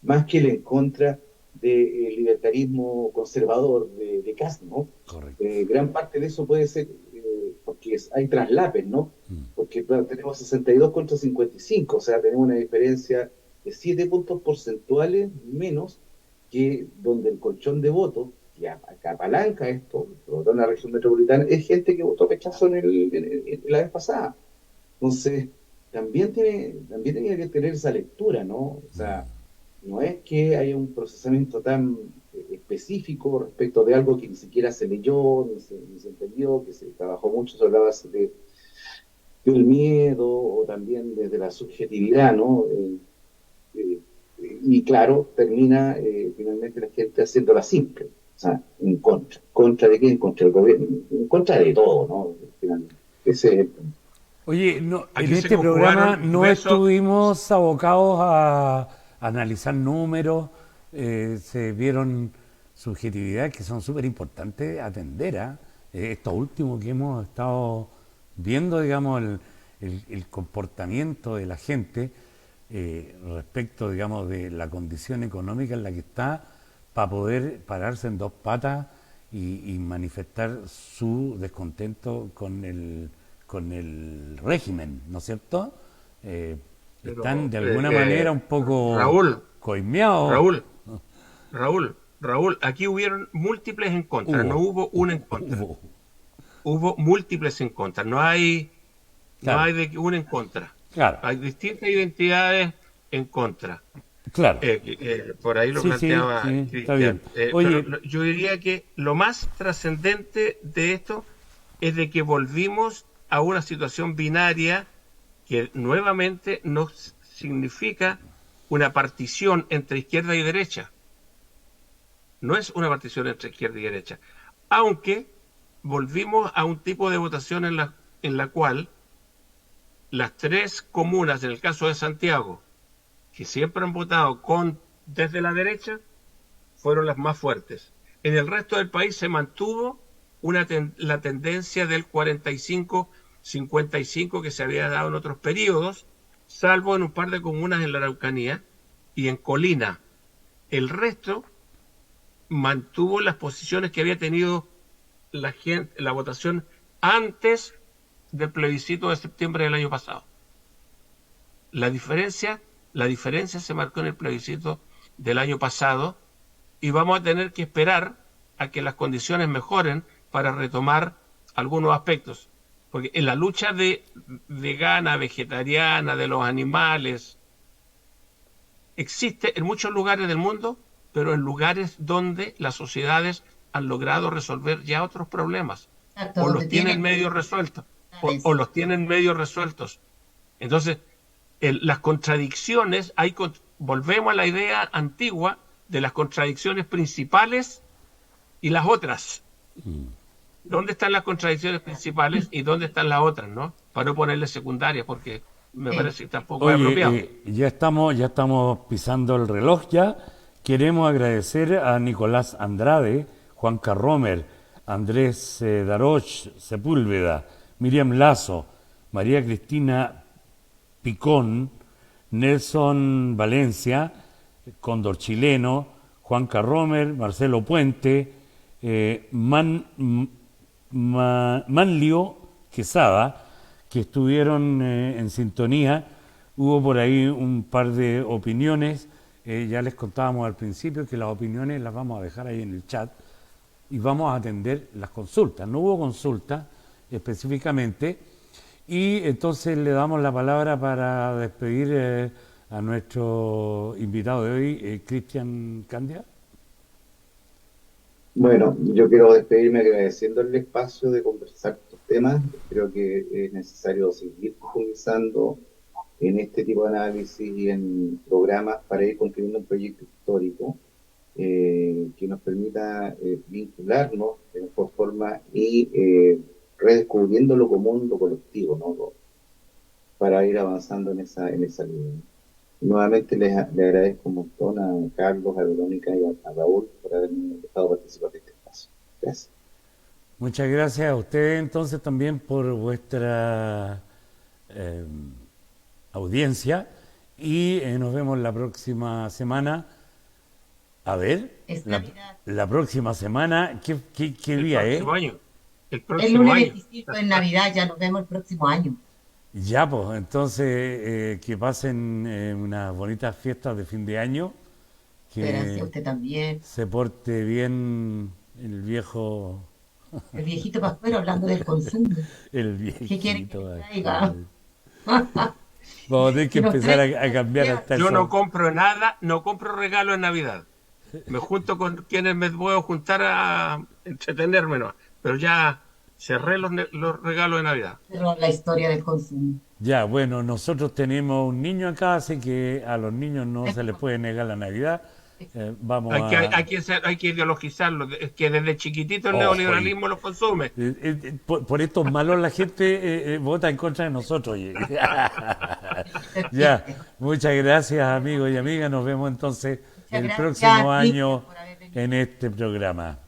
más que el en contra del libertarismo conservador de Kast, ¿no? Correcto. Gran parte de eso puede ser porque hay traslapes, ¿no? Mm. Porque claro, tenemos 62 contra 55, o sea, tenemos una diferencia de 7 puntos porcentuales menos que donde el colchón de votos que apalanca esto, sobre todo en la región metropolitana, es gente que votó rechazo en la vez pasada. Entonces, también tenía que tener esa lectura, ¿no? O sea, no es que haya un procesamiento tan específico respecto de algo que ni siquiera se leyó, ni se entendió, que se trabajó mucho sobre la base del miedo o también desde la subjetividad, ¿no? Eh, y claro, termina finalmente la gente haciéndola simple, o sea, en contra. ¿Contra de qué? En contra del gobierno, en contra de todo, ¿no? Finalmente. Ese es el punto. Oye, no, en Aquí se este programa conjugaron no diversos. estuvimos abocados a analizar números, se vieron subjetividades que son súper importantes atender a esto último que hemos estado viendo, digamos, el comportamiento de la gente respecto, digamos, de la condición económica en la que está para poder pararse en dos patas y manifestar su descontento con el régimen, ¿no es cierto? Eh, Están Pero, de alguna manera un poco Raúl, coimeados. Raúl, Raúl, aquí hubieron múltiples en contra, no Hubo, hubo una en contra. hubo, Hubo múltiples en contra, no claro, hay de una en contra. claro, Hay distintas identidades en contra. claro. Por ahí lo Sí, sí, planteaba sí, está bien. Cristian. Pero Oye, yo diría que lo más trascendente de esto es de que volvimos a una situación binaria que nuevamente nos significa una partición entre izquierda y derecha. No es una partición entre izquierda y derecha. Aunque volvimos a un tipo de votación en la cual las tres comunas, en el caso de Santiago, que siempre han votado desde la derecha, fueron las más fuertes. En el resto del país se mantuvo la tendencia del 45-55 que se había dado en otros periodos, salvo en un par de comunas en la Araucanía y en Colina. El resto mantuvo las posiciones que había tenido la votación antes del plebiscito de septiembre del año pasado. La diferencia, la diferencia se marcó en el plebiscito del año pasado y vamos a tener que esperar a que las condiciones mejoren para retomar algunos aspectos. Porque en la lucha vegana, vegetariana, de los animales, existe en muchos lugares del mundo, pero en lugares donde las sociedades han logrado resolver ya otros problemas, Exacto, o donde los tienen tienen medio resueltos, o prioridades. los tienen medio resueltos. Entonces, las contradicciones, volvemos a la idea antigua de las contradicciones principales y las otras. ¿Dónde están las contradicciones principales y dónde están las otras, no? Para no ponerle secundarias, porque me Sí. parece que tampoco es oye, apropiado. ya estamos pisando el reloj ya. Queremos agradecer a Nicolás Andrade, Juan Carromer, Andrés Daroch Sepúlveda, Miriam Lazo, María Cristina Picón, Nelson Valencia, Cóndor Chileno, Juan Carromer, Marcelo Puente, Manlio Quesada, que estuvieron en sintonía. Hubo por ahí un par de opiniones. Ya les contábamos al principio que las opiniones las vamos a dejar ahí en el chat y vamos a atender las consultas. No hubo consulta específicamente y entonces le damos la palabra para despedir a nuestro invitado de hoy, Cristian Candia. Bueno, yo quiero despedirme agradeciendo el espacio de conversar estos temas. Creo que es necesario seguir profundizando en este tipo de análisis y en programas para ir construyendo un proyecto histórico que nos permita vincularnos de mejor forma y redescubriendo lo común, lo colectivo, ¿no? Para ir avanzando en esa línea. Nuevamente le agradezco un montón a Carlos, a Verónica y a Raúl por haberme dejado participar de este espacio. Gracias. Muchas gracias a ustedes entonces también por vuestra audiencia y nos vemos la próxima semana. A ver, la próxima semana, ¿qué día es? El lunes 25 de Navidad, ya nos vemos el próximo año. Ya, pues, entonces que pasen unas bonitas fiestas de fin de año. Gracias a usted también. Se porte bien el viejo. El viejito Pascuero hablando del consumo. El viejito. ¿Qué quiere que le traiga? Vamos a tener que empezar a cambiar hasta eso. Yo no compro nada, no compro regalos en Navidad. Me junto con quienes me puedo juntar a entretenerme, ¿no? Pero ya cerré los regalos de Navidad. Cerró la historia del consumo. Ya, bueno, nosotros tenemos un niño acá, así que a los niños no se les puede negar la Navidad. Hay que ideologizarlo, es que desde chiquitito el neoliberalismo los consume. Por estos malos la gente vota en contra de nosotros. Ya, muchas gracias amigos y amigas, nos vemos entonces el próximo año en este programa.